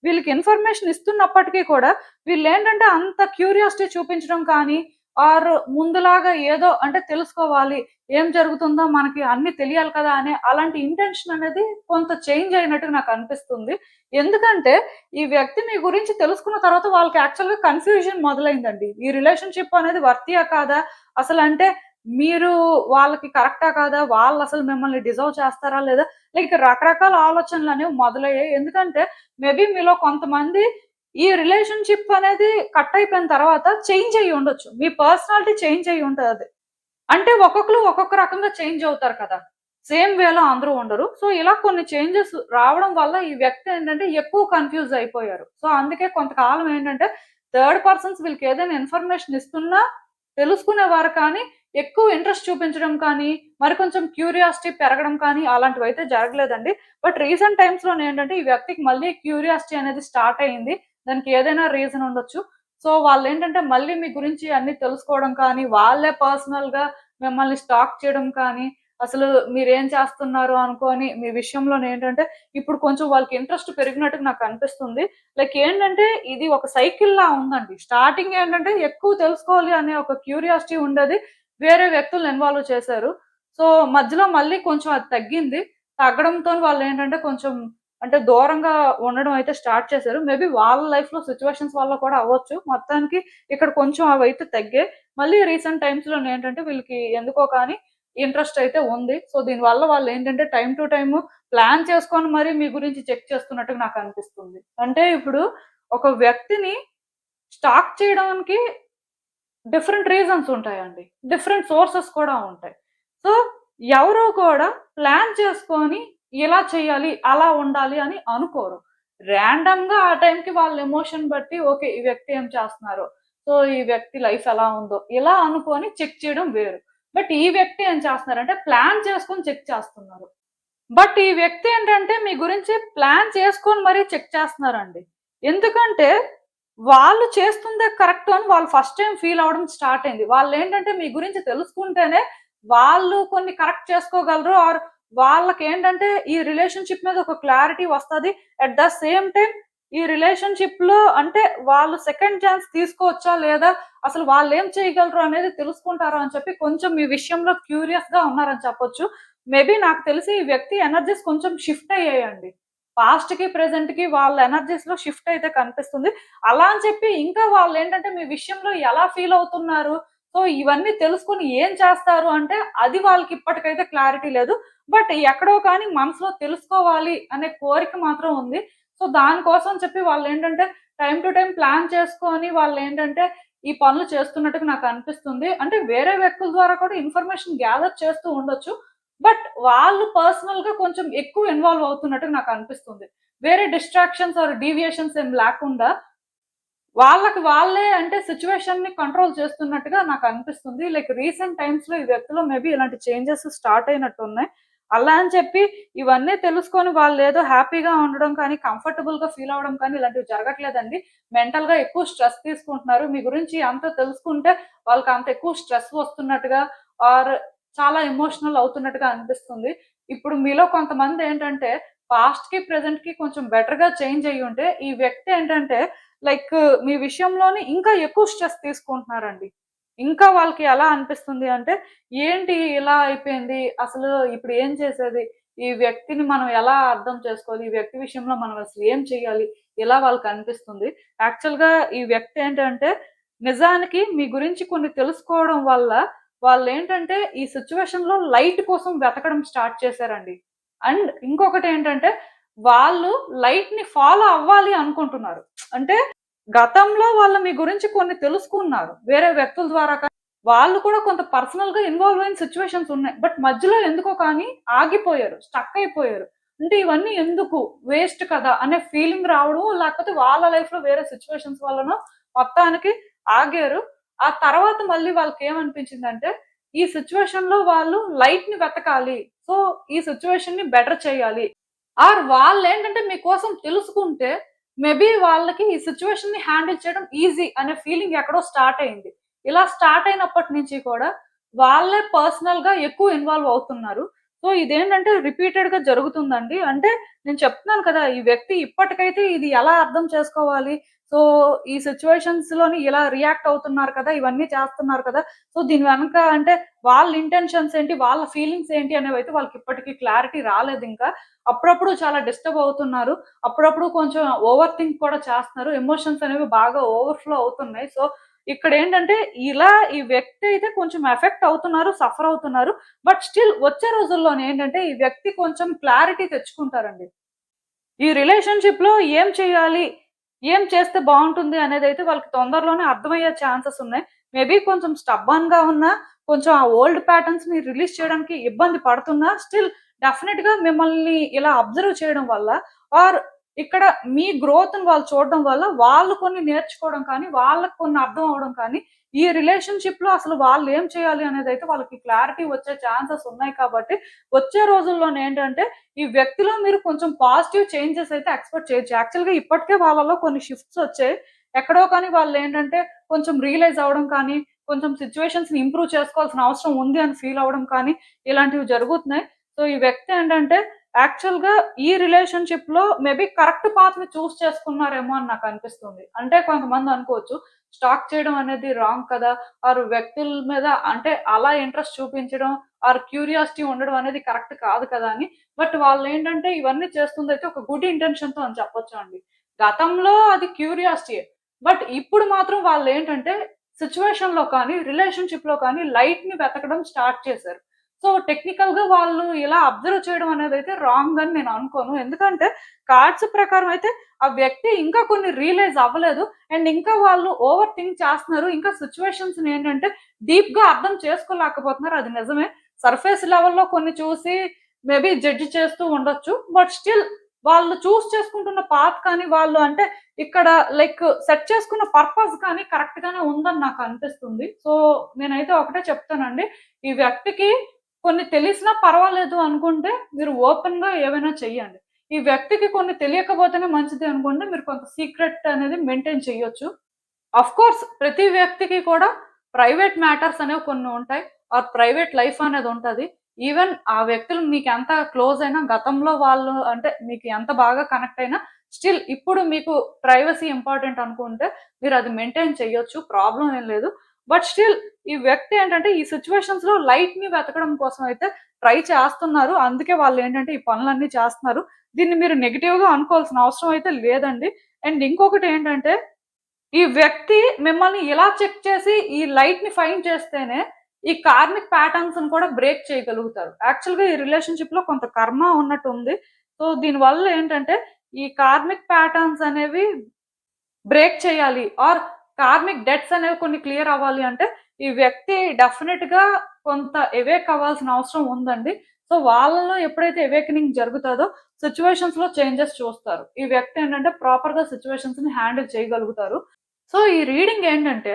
వీళ్ళకి ఇన్ఫర్మేషన్ ఇస్తున్నప్పటికీ కూడా వీళ్ళేంటంటే అంత క్యూరియాసిటీ చూపించడం కానీ ఆర్ ముందులాగా ఏదో అంటే తెలుసుకోవాలి, ఏం జరుగుతుందో మనకి అన్నీ తెలియాలి కదా! అనే అలాంటి ఇంటెన్షన్ అనేది కొంత చేంజ్ అయినట్టుగా నాకనిపిస్తుంది. ఎందుకంటే ఈ వ్యక్తి మీ గురించి తెలుసుకున్న తర్వాత వాళ్ళకి యాక్చువల్‌గా కన్‌ఫ్యూజన్ మొదలైందండి. ఈ రిలేషన్‌షిప్ అనేది వర్తియా కాదా? అసలంటే మీరు వాళ్ళకి కరెక్టా కాదా? వాళ్ళసలు మిమ్మల్ని డిజర్వ్ చేస్తారా లేదా? లైక్ రకరకాల ఆలోచనలనేవి మొదలయ్యాయి. ఎందుకంటే మేబీ మీలో కొంతమంది ఈ రిలేషన్‌షిప్ అనేది కట్ అయిపోయిన తర్వాత చేంజ్ అయ్యి ఉండొచ్చు. మీ పర్సనాలిటీ చేంజ్ అయ్యి ఉంటది. అంటే ఒక్కొక్కళ్ళు ఒక్కొక్క రకంగా చేంజ్ అవుతారు కదా! సేమ్ వేలో అందరూ ఉండరు. సో, ఇలా కొన్ని చేంజెస్ రావడం వల్ల ఈ వ్యక్తి ఏంటంటే ఎక్కువ కన్‌ఫ్యూజ్ అయిపోయారు. సో, అందుకే కొంతకాలం ఏంటంటే థర్డ్ పర్సన్స్ వీళ్ళకేదైనా ఇన్ఫర్మేషన్ ఇస్తున్నా తెలుసుకునేవారు కానీ, ఎక్కువ ఇంట్రెస్ట్ చూపించడం కానీ, మరి కొంచెం క్యూరియాసిటీ పెరగడం కానీ అలాంటివైతే జరగలేదండి. బట్ రీసెంట్ టైమ్స్‌లోనేంటంటే ఈ వ్యక్తికి మళ్ళీ క్యూరియాసిటీ అనేది స్టార్ట్ అయింది. దానికి ఏదైనా రీజన్ ఉండొచ్చు. సో, వాళ్ళేంటంటే మళ్ళీ మీ గురించి అన్నీ తెలుసుకోవడం కానీ, వాళ్ళే పర్సనల్‌గా మిమ్మల్ని స్టాక్ చేయడం కానీ, అసలు మీరేం చేస్తున్నారు అనుకోని మీ విషయంలోనేంటంటే ఇప్పుడు కొంచెం వాళ్ళకి ఇంట్రెస్ట్ పెరిగినట్టుగా నాకనిపిస్తుంది. లైక్ ఏంటంటే ఇది ఒక సైకిల్‌లా ఉందండి. స్టార్టింగ్ ఏంటంటే ఎక్కువ తెలుసుకోవాలి అనే ఒక క్యూరియాసిటీ ఉండేది. వేరే వ్యక్తులను ఇన్వాల్వ్ చేశారు. సో, మధ్యలో మళ్ళీ కొంచెం అది తగ్గింది. తగ్గడంతోని వాళ్ళేంటంటే కొంచెం అంటే దూరంగా ఉండడం అయితే స్టార్ట్ చేశారు. మేబీ వాళ్ళ లైఫ్‌లో సిట్యుయేషన్స్ వల్ల కూడా అవ్వచ్చు. మొత్తానికి ఇక్కడ కొంచెం అవైతే తగ్గాయి. మళ్ళీ రీసెంట్ టైమ్స్‌లోనేంటంటే వీళ్ళకి ఎందుకో కానీ ఇంట్రెస్ట్ అయితే ఉంది. సో, దీనివల్ల వాళ్ళేంటంటే టైమ్ టు టైమ్ ప్లాన్ చేసుకొని మరి మీ గురించి చెక్ చేస్తున్నట్టుగా నాకనిపిస్తుంది. అంటే ఇప్పుడు ఒక వ్యక్తిని స్టాక్ చేయడానికి డిఫరెంట్ రీజన్స్ ఉంటాయండి. డిఫరెంట్ సోర్సెస్ కూడా ఉంటాయి. సో, ఎవరో కూడా ప్లాన్ చేసుకొని ఇలా చేయాలి, అలా ఉండాలి అని అనుకోరు. రాండమ్‌గా ఆ టైంకి వాళ్ళ ఎమోషన్ బట్టి ఓకే. ఈ వ్యక్తి ఏం చేస్తున్నారు? సో, ఈ వ్యక్తి లైఫ్ ఎలా ఉందో ఇలా అనుకోని చెక్ చేయడం వేరు. బట్ ఈ వ్యక్తి ఏం చేస్తున్నారంటే ప్లాన్ చేసుకొని చెక్ చేస్తున్నారు. బట్ ఈ వ్యక్తి ఏంటంటే మీ గురించి ప్లాన్ చేసుకొని మరీ చెక్ చేస్తున్నారండి. ఎందుకంటే వాళ్ళు చేస్తుందే కరెక్ట్ అని వాళ్ళు ఫస్ట్ టైమ్ ఫీల్ అవ్వడం స్టార్ట్ అయింది. వాళ్ళేంటంటే మీ గురించి తెలుసుకుంటేనే వాళ్ళు కొన్ని కరెక్ట్ చేసుకోగలరు. ఆర్ వాళ్ళకేంటంటే ఈ రిలేషన్‌షిప్ మీద ఒక క్లారిటీ వస్తది. అట్ ద సేమ్ టైమ్ ఈ రిలేషన్‌షిప్‌లో అంటే వాళ్ళు సెకండ్ ఛాన్స్ తీసుకోవచ్చా? లేదా? అసలు వాళ్ళేం చేయగలరు అనేది తెలుసుకుంటారు అని చెప్పి కొంచెం మీ విషయంలో క్యూరియస్‌గా ఉన్నారని చెప్పొచ్చు. మేబీ నాకు తెలిసి ఈ వ్యక్తి ఎనర్జీస్ కొంచెం షిఫ్ట్ అయ్యాయండి. పాస్ట్‌కి, ప్రెజెంట్‌కి వాళ్ళ ఎనర్జీస్‌లో షిఫ్ట్ అయితే కనిపిస్తుంది. అలా అని చెప్పి ఇంకా వాళ్ళేంటంటే మీ విషయంలో ఎలా ఫీల్ అవుతున్నారు? సో, ఇవన్నీ తెలుసుకొని ఏం చేస్తారు అంటే అది వాళ్ళకి ఇప్పటికైతే క్లారిటీ లేదు. బట్ ఎక్కడో కానీ మనసులో తెలుసుకోవాలి అనే కోరిక మాత్రం ఉంది. సో, దానికోసం చెప్పి వాళ్ళేంటంటే టైమ్ టు టైమ్ ప్లాన్ చేసుకొని వాళ్ళేంటంటే ఈ పనులు చేస్తున్నట్టుగా నాకనిపిస్తుంది. అంటే వేరే వ్యక్తుల ద్వారా కూడా ఇన్ఫర్మేషన్ గ్యాదర్ చేస్తూ ఉండొచ్చు. బట్ వాళ్ళు పర్సనల్‌గా కొంచెం ఎక్కువ ఇన్వాల్వ్ అవుతున్నట్టుగా నాకనిపిస్తుంది. వేరే డిస్ట్రాక్షన్స్ ఆర్ డీవియేషన్స్ ఏం లేకుండా వాళ్ళకి వాళ్ళే అంటే సిట్యుయేషన్‌ని కంట్రోల్ చేస్తున్నట్టుగా నాకనిపిస్తుంది. లైక్ రీసెంట్ టైమ్స్‌లో ఈ వ్యక్తిలో మేబీ ఇలాంటి చేంజెస్ స్టార్ట్ అయినట్టున్నాయి. అలా అని చెప్పి ఇవన్నీ తెలుసుకొని వాళ్ళేదో హ్యాపీగా ఉండడం కానీ, కంఫర్టబుల్‌గా ఫీల్ అవ్వడం కానీ ఇలాంటివి జరగట్లేదండి. మెంటల్‌గా ఎక్కువ స్ట్రెస్ తీసుకుంటున్నారు. మీ గురించి అంతా తెలుసుకుంటే వాళ్ళకి అంత ఎక్కువ స్ట్రెస్ వస్తున్నట్టుగా ఆర్ చాలా ఎమోషనల్ అవుతున్నట్టుగా అనిపిస్తుంది. ఇప్పుడు మీలో కొంతమందేంటంటే పాస్ట్‌కి, ప్రెజెంట్‌కి కొంచెం బెటర్‌గా చేంజ్ అయ్యుంటే ఈ వ్యక్తి ఏంటంటే లైక్ మీ విషయంలోని ఇంకా ఎక్కువ స్ట్రెస్ తీసుకుంటున్నారండి. ఇంకా వాళ్ళకి ఎలా అనిపిస్తుంది అంటే, ఏంటి ఇలా అయిపోయింది? అసలు ఇప్పుడు ఏం చేసేది? ఈ వ్యక్తిని మనం ఎలా అర్థం చేసుకోవాలి? ఈ వ్యక్తి విషయంలో మనం అసలు ఏం చేయాలి? ఇలా వాళ్ళకనిపిస్తుంది. యాక్చువల్‌గా ఈ వ్యక్తి ఏంటంటే, నిజానికి మీ గురించి కొన్ని తెలుసుకోవడం వల్ల వాళ్ళేంటంటే, ఈ సిట్యుయేషన్‌లో లైట్ కోసం వెతకడం స్టార్ట్ చేశారండి. అండ్ ఇంకొకటేంటంటే, వాళ్ళు లైట్‌ని ఫాలో అవ్వాలి అనుకుంటున్నారు. అంటే గతంలో వాళ్ళు మీ గురించి కొన్ని తెలుసుకున్నారు. వేరే వ్యక్తుల ద్వారా కానీ, వాళ్ళు కూడా కొంత పర్సనల్‌గా ఇన్వాల్వ్ అయిన సిట్యుయేషన్స్ ఉన్నాయి. బట్ మధ్యలో ఎందుకో కానీ ఆగిపోయారు. స్టక్ అయిపోయారు. అంటే ఇవన్నీ ఎందుకు? వేస్ట్ కదా! అనే ఫీలింగ్ రావడం, లేకపోతే వాళ్ళ లైఫ్‌లో వేరే సిట్యుయేషన్స్ వల్లనో మొత్తానికి ఆగారు. ఆ తర్వాత మళ్ళీ వాళ్ళకేమనిపించిందంటే, ఈ సిచ్యువేషన్ లో వాళ్ళు లైట్ ని వెతకాలి. సో ఈ సిచ్యువేషన్ ని బెటర్ చేయాలి. ఆర్ వాళ్ళేంటంటే మీకోసం తెలుసుకుంటే, మేబీ వాళ్ళకి ఈ సిట్యుయేషన్‌ని హ్యాండిల్ చేయడం ఈజీ అనే ఫీలింగ్ ఎక్కడో స్టార్ట్ అయింది. ఇలా స్టార్ట్ అయినప్పటి నుంచి కూడా వాళ్ళే పర్సనల్‌గా ఎక్కువ ఇన్వాల్వ్ అవుతున్నారు. సో, ఇదేంటంటే రిపీటెడ్‌గా జరుగుతుందండి. అంటే నేను చెప్తున్నాను కదా! ఈ వ్యక్తి ఇప్పటికైతే ఇది ఎలా అర్థం చేసుకోవాలి? సో, ఈ సిట్యుయేషన్స్‌లోని ఇలా రియాక్ట్ అవుతున్నారు కదా! ఇవన్నీ చేస్తున్నారు కదా! సో, దీని వెనక అంటే వాళ్ళ ఇంటెన్షన్స్ ఏంటి? వాళ్ళ ఫీలింగ్స్ ఏంటి? అనేవైతే వాళ్ళకి ఇప్పటికి క్లారిటీ రాలేదింకా. అప్పుడప్పుడు చాలా డిస్టర్బ్ అవుతున్నారు. అప్పుడప్పుడు కొంచెం ఓవర్ థింక్ కూడా చేస్తున్నారు. ఎమోషన్స్ అనేవి బాగా ఓవర్‌ఫ్లో అవుతున్నాయి. సో, ఇక్కడేంటంటే ఇలా ఈ వ్యక్తి అయితే కొంచెం ఎఫెక్ట్ అవుతున్నారు, సఫర్ అవుతున్నారు. బట్ స్టిల్ వచ్చే రోజుల్లోనేంటంటే ఈ వ్యక్తి కొంచెం క్లారిటీ తెచ్చుకుంటారండి. ఈ రిలేషన్‌షిప్‌లో ఏం చేయాలి? ఏం చేస్తే బావుంటుంది అనేదైతే వాళ్ళకి తొందరలోనే అర్థమయ్యే ఛాన్సెస్ ఉన్నాయి. మేబీ కొంచెం స్టబ్బర్న్‌గా ఉన్నా, కొంచెం ఆ ఓల్డ్ ప్యాటర్న్స్‌ని రిలీజ్ చేయడానికి ఇబ్బంది పడుతున్నా, స్టిల్ డెఫినిట్‌గా మిమ్మల్ని ఇలా అబ్జర్వ్ చేయడం వల్ల ఆర్ ఇక్కడ మీ గ్రోత్‌ని వాళ్ళు చూడడం వల్ల, వాళ్ళు కొన్ని నేర్చుకోవడం కానీ, వాళ్ళకి కొన్ని అర్థం అవ్వడం కానీ, ఈ రిలేషన్‌షిప్‌లో అసలు వాళ్ళు ఏం చేయాలి అనేదైతే వాళ్ళకి క్లారిటీ వచ్చే ఛాన్సెస్ ఉన్నాయి కాబట్టి, వచ్చే రోజుల్లోనేంటంటే ఈ వ్యక్తిలో మీరు కొంచెం పాజిటివ్ చేంజెస్ అయితే ఎక్స్‌పెక్ట్ చేయొచ్చు. యాక్చువల్‌గా ఇప్పటికే వాళ్ళలో కొన్ని షిఫ్ట్స్ వచ్చాయి. ఎక్కడో కానీ వాళ్ళేంటంటే కొంచెం రియలైజ్ అవ్వడం కానీ, కొంచెం సిట్యుయేషన్స్‌ని ఇంప్రూవ్ చేసుకోవాల్సిన అవసరం ఉంది అని ఫీల్ అవ్వడం కానీ, ఇలాంటివి జరుగుతున్నాయి. సో, ఈ వ్యక్తి ఏంటంటే యాక్చువల్‌గా ఈ రిలేషన్‌షిప్‌లో మేబీ కరెక్ట్ పాత్‌ని చేసుకున్నారేమో అని నాకనిపిస్తుంది. అంటే కొంతమంది అనుకోవచ్చు, స్టాక్ చేయడం అనేది రాంగ్ కదా! ఆర్ వ్యక్తుల మీద అంటే అలా ఇంట్రెస్ట్ చూపించడం ఆర్ క్యూరియాసిటీ ఉండడం అనేది కరెక్ట్ కాదు కదా! అని. బట్ వాళ్ళేంటంటే ఇవన్నీ చేస్తుందయితే ఒక గుడ్ ఇంటెన్షన్‌తో అని చెప్పొచ్చండి. గతంలో అది క్యూరియాసిటీయే. బట్ ఇప్పుడు మాత్రం వాళ్ళేంటంటే సిట్యుయేషన్‌లో కానీ, రిలేషన్‌షిప్‌లో కానీ లైట్‌ని వెతకడం స్టార్ట్ చేశారు. సో, టెక్నికల్‌గా వాళ్ళు ఇలా అబ్జర్వ్ చేయడం అనేదైతే రాంగ్ అని నేను అనుకోను. ఎందుకంటే కార్డ్స్ ప్రకారం అయితే ఆ వ్యక్తి ఇంకా కొన్ని రియలైజ్ అవ్వలేదు. అండ్ ఇంకా వాళ్ళు ఓవర్ థింక్ చేస్తున్నారు. ఇంకా సిట్యుయేషన్స్‌ని ఏంటంటే డీప్‌గా అర్థం చేసుకోలేకపోతున్నారు. అది నిజమే. సర్ఫేస్ లెవెల్‌లో కొన్ని చూసి మేబీ జడ్జ్ చేస్తూ ఉండొచ్చు. బట్ స్టిల్ వాళ్ళు చేసుకుంటున్న పాత్ కానీ, వాళ్ళు అంటే ఇక్కడ లైక్ సెట్ చేసుకున్న పర్పస్ కానీ కరెక్ట్ గానే ఉందని నాకనిపిస్తుంది. సో, నేనైతే ఒకటే చెప్తానండి. ఈ వ్యక్తికి కొన్ని తెలిసినా పర్వాలేదు అనుకుంటే మీరు ఓపెన్‌గా ఏవైనా చెయ్యండి. ఈ వ్యక్తికి కొన్ని తెలియకపోతేనే మంచిది అనుకుంటే మీరు కొంత సీక్రెట్ అనేది మెయింటైన్ చేయొచ్చు. ఆఫ్‌కోర్స్ ప్రతి వ్యక్తికి కూడా ప్రైవేట్ మ్యాటర్స్ అనేవి కొన్ని ఉంటాయి. ఆర్ ప్రైవేట్ లైఫ్ అనేది ఉంటది. ఈవెన్ ఆ వ్యక్తులు మీకెంత క్లోజ్ అయినా గతంలో వాళ్ళు అంటే మీకు ఎంత బాగా కనెక్ట్ అయినా స్టిల్ ఇప్పుడు మీకు ప్రైవసీ ఇంపార్టెంట్ అనుకుంటే మీరది మెయింటైన్ చేయొచ్చు. ప్రాబ్లమ్ ఏం లేదు. బట్ స్టిల్ ఈ వ్యక్తి ఏంటంటే ఈ సిట్యుయేషన్స్‌లో లైట్‌ని వెతకడం కోసం అయితే ట్రై చేస్తున్నారు. అందుకే వాళ్ళేంటంటే ఈ పనులన్నీ చేస్తున్నారు. దీన్ని మీరు నెగెటివ్‌గా అనుకోవాల్సిన అవసరం అయితే లేదండి. అండ్ ఇంకొకటేంటంటే ఈ వ్యక్తి మిమ్మల్ని ఇలా చెక్ చేసి ఈ లైట్‌ని ఫైండ్ చేస్తేనే, ఈ కార్మిక్ ప్యాటర్న్స్‌ని కూడా బ్రేక్ చేయగలుగుతారు. యాక్చువల్‌గా ఈ రిలేషన్‌షిప్‌లో కొంత కర్మ ఉన్నట్టుంది. సో, దీనివల్ల ఏంటంటే, ఈ కార్మిక్ ప్యాటర్న్స్ అనేవి బ్రేక్ చేయాలి. ఆర్ కార్మిక్ డెట్స్ అనేవి కొన్ని క్లియర్ అవ్వాలి అంటే, ఈ వ్యక్తి డెఫినిట్‌గా కొంత అవేక్ అవ్వాల్సిన అవసరం ఉందండి. సో, వాళ్ళలో ఎప్పుడైతే అవేకెనింగ్ జరుగుతాదో, సిట్యుయేషన్స్‌లో చేంజెస్ చూస్తారు. ఈ వ్యక్తి ఏంటంటే, ప్రాపర్‌గా సిట్యుయేషన్స్‌ని హ్యాండిల్ చేయగలుగుతారు. సో, ఈ రీడింగ్ ఏంటంటే,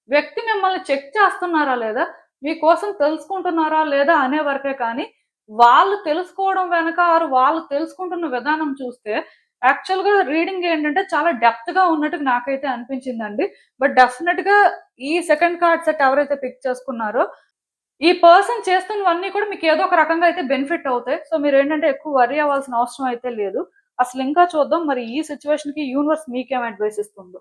వ్యక్తి మిమ్మల్ని చెక్ చేస్తున్నారా లేదా, మీకోసం తెలుసుకుంటున్నారా లేదా అనే వరకే కానీ, వాళ్ళు తెలుసుకోవడం వెనక ఆర్ వాళ్ళు తెలుసుకుంటున్న విధానం చూస్తే, యాక్చువల్‌గా రీడింగ్ ఏంటంటే చాలా డెప్త్‌గా ఉన్నట్టుగా నాకైతే అనిపించిందండి. బట్ డెఫినిట్‌గా ఈ సెకండ్ కార్డ్ సెట్ ఎవరైతే పిక్ చేసుకున్నారో, ఈ పర్సన్ చేస్తున్నవన్నీ కూడా మీకు ఏదో ఒక రకంగా అయితే బెనిఫిట్ అవుతాయి. సో, మీరేంటంటే ఎక్కువ వర్రీ అవ్వాల్సిన అవసరం అయితే లేదు. అసలు ఇంకా చూద్దాం మరి ఈ సిట్యుయేషన్‌కి యూనివర్స్ మీకేం అడ్వైస్ ఇస్తుందో.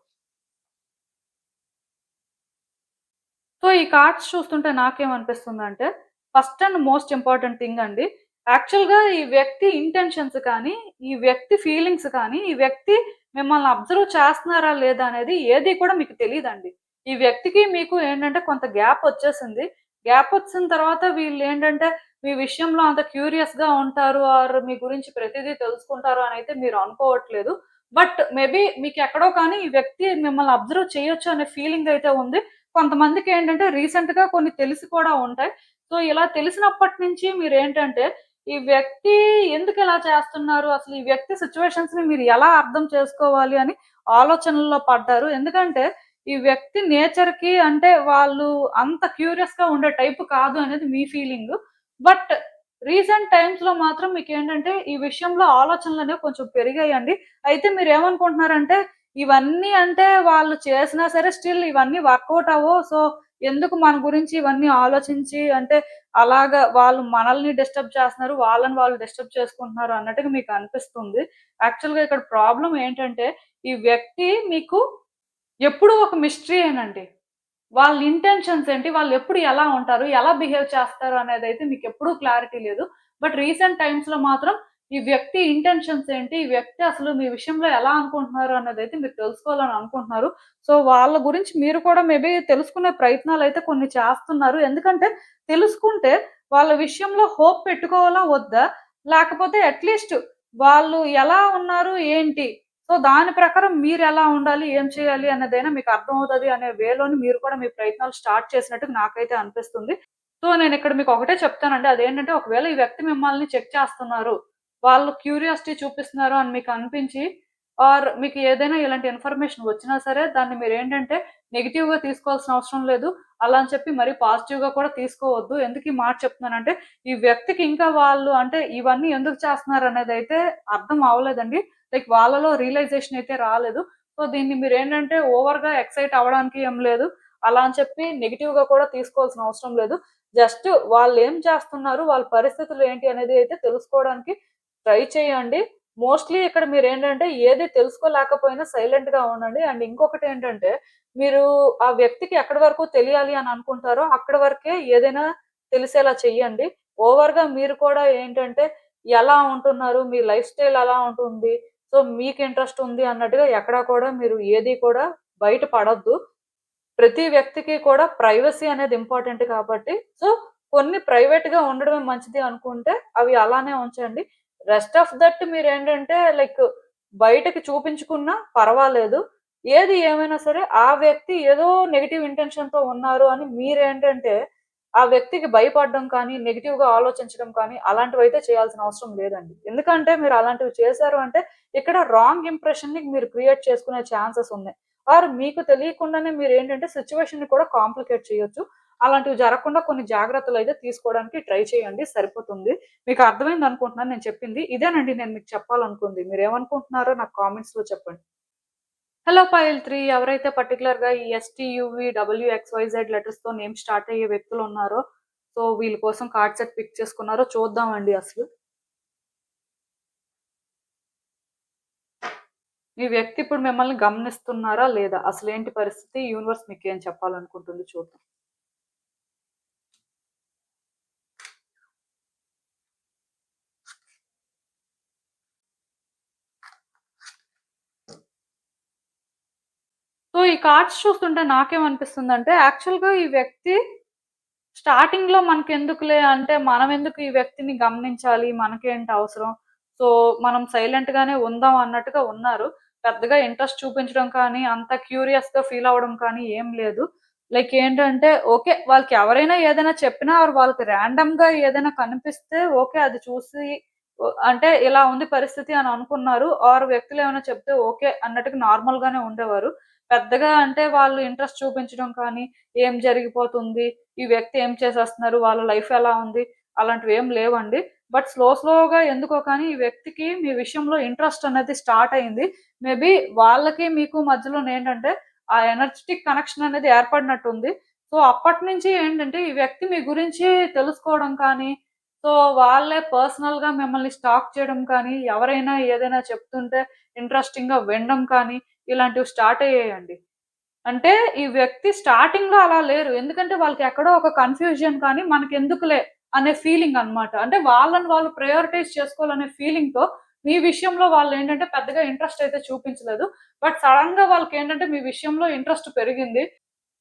సో, ఈ కార్డ్స్ చూస్తుంటే నాకేమనిపిస్తుందంటే, first and most important thing అండి. యాక్చువల్‌గా ఈ వ్యక్తి ఇంటెన్షన్స్ కానీ, ఈ వ్యక్తి ఫీలింగ్స్ కానీ, ఈ వ్యక్తి మిమ్మల్ని అబ్జర్వ్ చేస్తున్నారా లేదా అనేది ఏది కూడా మీకు తెలీదండి. ఈ వ్యక్తికి మీకు ఏంటంటే కొంత గ్యాప్ వచ్చేసింది. గ్యాప్ వచ్చిన తర్వాత వీళ్ళేంటంటే మీ విషయంలో అంత క్యూరియస్‌గా ఉంటారు ఆర్ మీ గురించి ప్రతిదీ తెలుసుకుంటారు అనైతే మీరు అనుకోవట్లేదు. బట్ మేబీ మీకెక్కడో కానీ ఈ వ్యక్తి మిమ్మల్ని అబ్జర్వ్ చేయొచ్చు అనే ఫీలింగ్ అయితే ఉంది. కొంతమందికేంటంటే రీసెంట్‌గా కొన్ని తెలిసి కూడా ఉంటాయి. సో, ఇలా తెలిసినప్పటి నుంచి మీరేంటంటే, ఈ వ్యక్తి ఎందుకిలా చేస్తున్నారు? అసలు ఈ వ్యక్తి సిట్యుయేషన్స్‌ని మీరు ఎలా అర్థం చేసుకోవాలి అని ఆలోచనల్లో పడ్డారు. ఎందుకంటే, ఈ వ్యక్తి నేచర్‌కి అంటే వాళ్ళు అంత క్యూరియస్‌గా ఉండే టైప్ కాదు అనేది మీ ఫీలింగు. బట్ రీసెంట్ టైమ్స్‌లో మాత్రం మీకేంటంటే ఈ విషయంలో ఆలోచనలనేవి కొంచెం పెరిగాయండి. అయితే మీరేమనుకుంటున్నారంటే ఇవన్నీ అంటే వాళ్ళు చేసినా సరే స్టిల్ ఇవన్నీ వర్కౌట్ అవ్వవు. సో, ఎందుకు మన గురించి ఇవన్నీ ఆలోచించి అంటే అలాగా వాళ్ళు మనల్ని డిస్టర్బ్ చేస్తున్నారు. వాళ్ళని వాళ్ళు డిస్టర్బ్ చేసుకుంటున్నారు అన్నట్టుగా మీకు అనిపిస్తుంది. యాక్చువల్‌గా ఇక్కడ ప్రాబ్లమ్ ఏంటంటే ఈ వ్యక్తి మీకు ఎప్పుడూ ఒక మిస్టరీయేనండి. వాళ్ళ ఇంటెన్షన్స్ ఏంటి? వాళ్ళెప్పుడు ఎలా ఉంటారు? ఎలా బిహేవ్ చేస్తారు? అనేదైతే మీకెప్పుడూ క్లారిటీ లేదు. బట్ రీసెంట్ టైమ్స్‌లో మాత్రం ఈ వ్యక్తి ఇంటెన్షన్స్ ఏంటి? ఈ వ్యక్తి అసలు మీ విషయంలో ఎలా అనుకుంటున్నారు? అన్నదైతే మీరు తెలుసుకోవాలని అనుకుంటున్నారు. సో, వాళ్ళ గురించి మీరు కూడా మేబీ తెలుసుకునే ప్రయత్నాలైతే కొన్ని చేస్తున్నారు. ఎందుకంటే తెలుసుకుంటే వాళ్ళ విషయంలో హోప్ పెట్టుకోవాలా? వద్దా? లేకపోతే అట్‌లీస్ట్ వాళ్ళు ఎలా ఉన్నారు? ఏంటి? సో, దాని ప్రకారం మీరెలా ఉండాలి? ఏం చేయాలి? అన్నదైనా మీకు అర్థమవుతది అనే వేలోని మీరు కూడా మీ ప్రయత్నాలు స్టార్ట్ చేసినట్టుగా నాకైతే అనిపిస్తుంది. సో, నేనిక్కడ మీకు ఒకటే చెప్తానండి. అదేంటంటే ఒకవేళ ఈ వ్యక్తి మిమ్మల్ని చెక్ చేస్తున్నారు. వాళ్ళు క్యూరియాసిటీ చూపిస్తున్నారు అని మీకు అనిపించి ఆర్ మీకు ఏదైనా ఇలాంటి ఇన్ఫర్మేషన్ వచ్చినా సరే దాన్ని మీరేంటంటే నెగెటివ్‌గా తీసుకోవాల్సిన అవసరం లేదు. అలా అని చెప్పి మరీ పాజిటివ్‌గా కూడా తీసుకోవద్దు. ఎందుకు ఈ మాట చెప్తున్నానంటే ఈ వ్యక్తికి ఇంకా వాళ్ళు అంటే ఇవన్నీ ఎందుకు చేస్తున్నారనేదైతే అర్థం అవ్వలేదండి. లైక్ వాళ్ళలో రియలైజేషన్ అయితే రాలేదు. సో, దీన్ని మీరేంటంటే ఓవర్‌గా ఎక్సైట్ అవ్వడానికి ఏం లేదు. అలా అని చెప్పి నెగెటివ్‌గా కూడా తీసుకోవాల్సిన అవసరం లేదు. జస్ట్ వాళ్ళేం చేస్తున్నారు? వాళ్ళ పరిస్థితులు ఏంటి అనేది అయితే తెలుసుకోవడానికి ట్రై చేయండి. మోస్ట్‌లీ ఇక్కడ మీరేంటంటే ఏది తెలుసుకోలేకపోయినా సైలెంట్‌గా ఉండండి. అండ్ ఇంకొకటేంటంటే మీరు ఆ వ్యక్తికి ఎక్కడి వరకు తెలియాలి అని అనుకుంటారో అక్కడి వరకే ఏదైనా తెలిసేలా చెయ్యండి. ఓవర్‌గా మీరు కూడా ఏంటంటే ఎలా ఉంటున్నారు? మీ లైఫ్ స్టైల్ ఎలా ఉంటుంది? సో, మీకు ఇంట్రెస్ట్ ఉంది అన్నట్టుగా ఎక్కడా కూడా మీరు ఏది కూడా బయట పడొద్దు. ప్రతి వ్యక్తికి కూడా ప్రైవసీ అనేది ఇంపార్టెంట్ కాబట్టి, సో, కొన్ని ప్రైవేట్‌గా ఉండడమే మంచిది అనుకుంటే అవి అలానే ఉంచండి. రెస్ట్ ఆఫ్ దట్ మీరేంటంటే లైక్ బయటకి చూపించుకున్నా పర్వాలేదు. ఏది ఏమైనా సరే ఆ వ్యక్తి ఏదో నెగెటివ్ ఇంటెన్షన్‌తో ఉన్నారు అని మీరేంటంటే ఆ వ్యక్తికి భయపడడం కానీ, నెగెటివ్‌గా ఆలోచించడం కానీ అలాంటివైతే చేయాల్సిన అవసరం లేదండి. ఎందుకంటే మీరు అలాంటివి చేశారు అంటే ఇక్కడ రాంగ్ ఇంప్రెషన్‌ని మీరు క్రియేట్ చేసుకునే ఛాన్సెస్ ఉన్నాయి. ఆర్ మీకు తెలియకుండానే మీరేంటంటే సిట్యుయేషన్‌ని కూడా కాంప్లికేట్ చేయొచ్చు. అలాంటివి జరగకుండా కొన్ని జాగ్రత్తలైతే తీసుకోవడానికి ట్రై చేయండి సరిపోతుంది. మీకు అర్థమైందనుకుంటున్నాను నేను చెప్పింది. ఇదేనండి నేను మీకు చెప్పాలనుకుంది. మీరేమనుకుంటున్నారో నాకు కామెంట్స్‌లో చెప్పండి. హలో ఫైల్ 3 ఎవరైతే పర్టిక్యులర్‌గా ఈ ఎస్‌టి-యువి, డబ్ల్యూ-ఎక్స్-వై-జెడ్ లెటర్స్‌తో నేమ్ స్టార్ట్ అయ్యే వ్యక్తులున్నారో, సో వీళ్ళ కోసం కార్డ్ సెట్ పిక్ చేసుకున్నారో చూద్దామండి అసలు. ఈ వ్యక్తి ఇప్పుడు మిమ్మల్ని గమనిస్తున్నారా లేదా? అసలేంటి పరిస్థితి? యూనివర్స్ మీకేం చెప్పాలనుకుంటుంది చూద్దాం. సో, ఈ కార్డ్స్ చూస్తుంటే నాకేమనిపిస్తుందంటే, యాక్చువల్‌గా ఈ వ్యక్తి స్టార్టింగ్‌లో మనకెందుకులే అంటే, మనమెందుకు ఈ వ్యక్తిని గమనించాలి? మనకేంటి అవసరం? సో, మనం సైలెంట్‌గానే ఉందాం అన్నట్టుగా ఉన్నారు. పెద్దగా ఇంట్రెస్ట్ చూపించడం కానీ, అంత క్యూరియస్‌గా ఫీల్ అవ్వడం కానీ ఏం లేదు. లైక్ ఏంటంటే, ఓకే. వాళ్ళకి ఎవరైనా ఏదైనా చెప్పినా ఆర్ వాళ్ళకి ర్యాండమ్‌గా ఏదైనా కనిపిస్తే ఓకే. అది చూసి అంటే ఇలా ఉంది పరిస్థితి అని అనుకున్నారు. ఆర్ వ్యక్తులేమైనా చెప్తే ఓకే అన్నట్టుగా నార్మల్‌గానే ఉండేవారు. పెద్దగా అంటే వాళ్ళు ఇంట్రెస్ట్ చూపించడం కానీ, ఏం జరిగిపోతుంది? ఈ వ్యక్తి ఏం చేసేస్తున్నారు? వాళ్ళ లైఫ్ ఎలా ఉంది? అలాంటివేం లేవండి. బట్ స్లోగా ఎందుకో కానీ ఈ వ్యక్తికి మీ విషయంలో ఇంట్రెస్ట్ అనేది స్టార్ట్ అయింది. మేబీ వాళ్ళకి మీకు మధ్యలోనేంటంటే ఆ ఎనర్జిటిక్ కనెక్షన్ అనేది ఏర్పడినట్టుంది. సో, అప్పటినుంచి ఏంటంటే ఈ వ్యక్తి మీ గురించి తెలుసుకోవడం కానీ, సో, వాళ్ళే పర్సనల్‌గా మిమ్మల్ని స్టాక్ చేయడం కానీ, ఎవరైనా ఏదైనా చెప్తుంటే ఇంట్రెస్టింగ్‌గా వినడం కానీ, ఇలాంటివి స్టార్ట్ అయ్యాయండి. అంటే ఈ వ్యక్తి స్టార్టింగ్‌లో అలా లేరు. ఎందుకంటే వాళ్ళకి ఎక్కడో ఒక కన్‌ఫ్యూజన్ కానీ మనకెందుకులే అనే ఫీలింగ్ అన్నమాట. అంటే వాళ్ళని వాళ్ళు ప్రయారిటైజ్ చేసుకోవాలనే ఫీలింగ్‌తో మీ విషయంలో వాళ్ళేంటంటే పెద్దగా ఇంట్రెస్ట్ అయితే చూపించలేదు. బట్ సడెన్‌గా వాళ్ళకేంటంటే మీ విషయంలో ఇంట్రెస్ట్ పెరిగింది.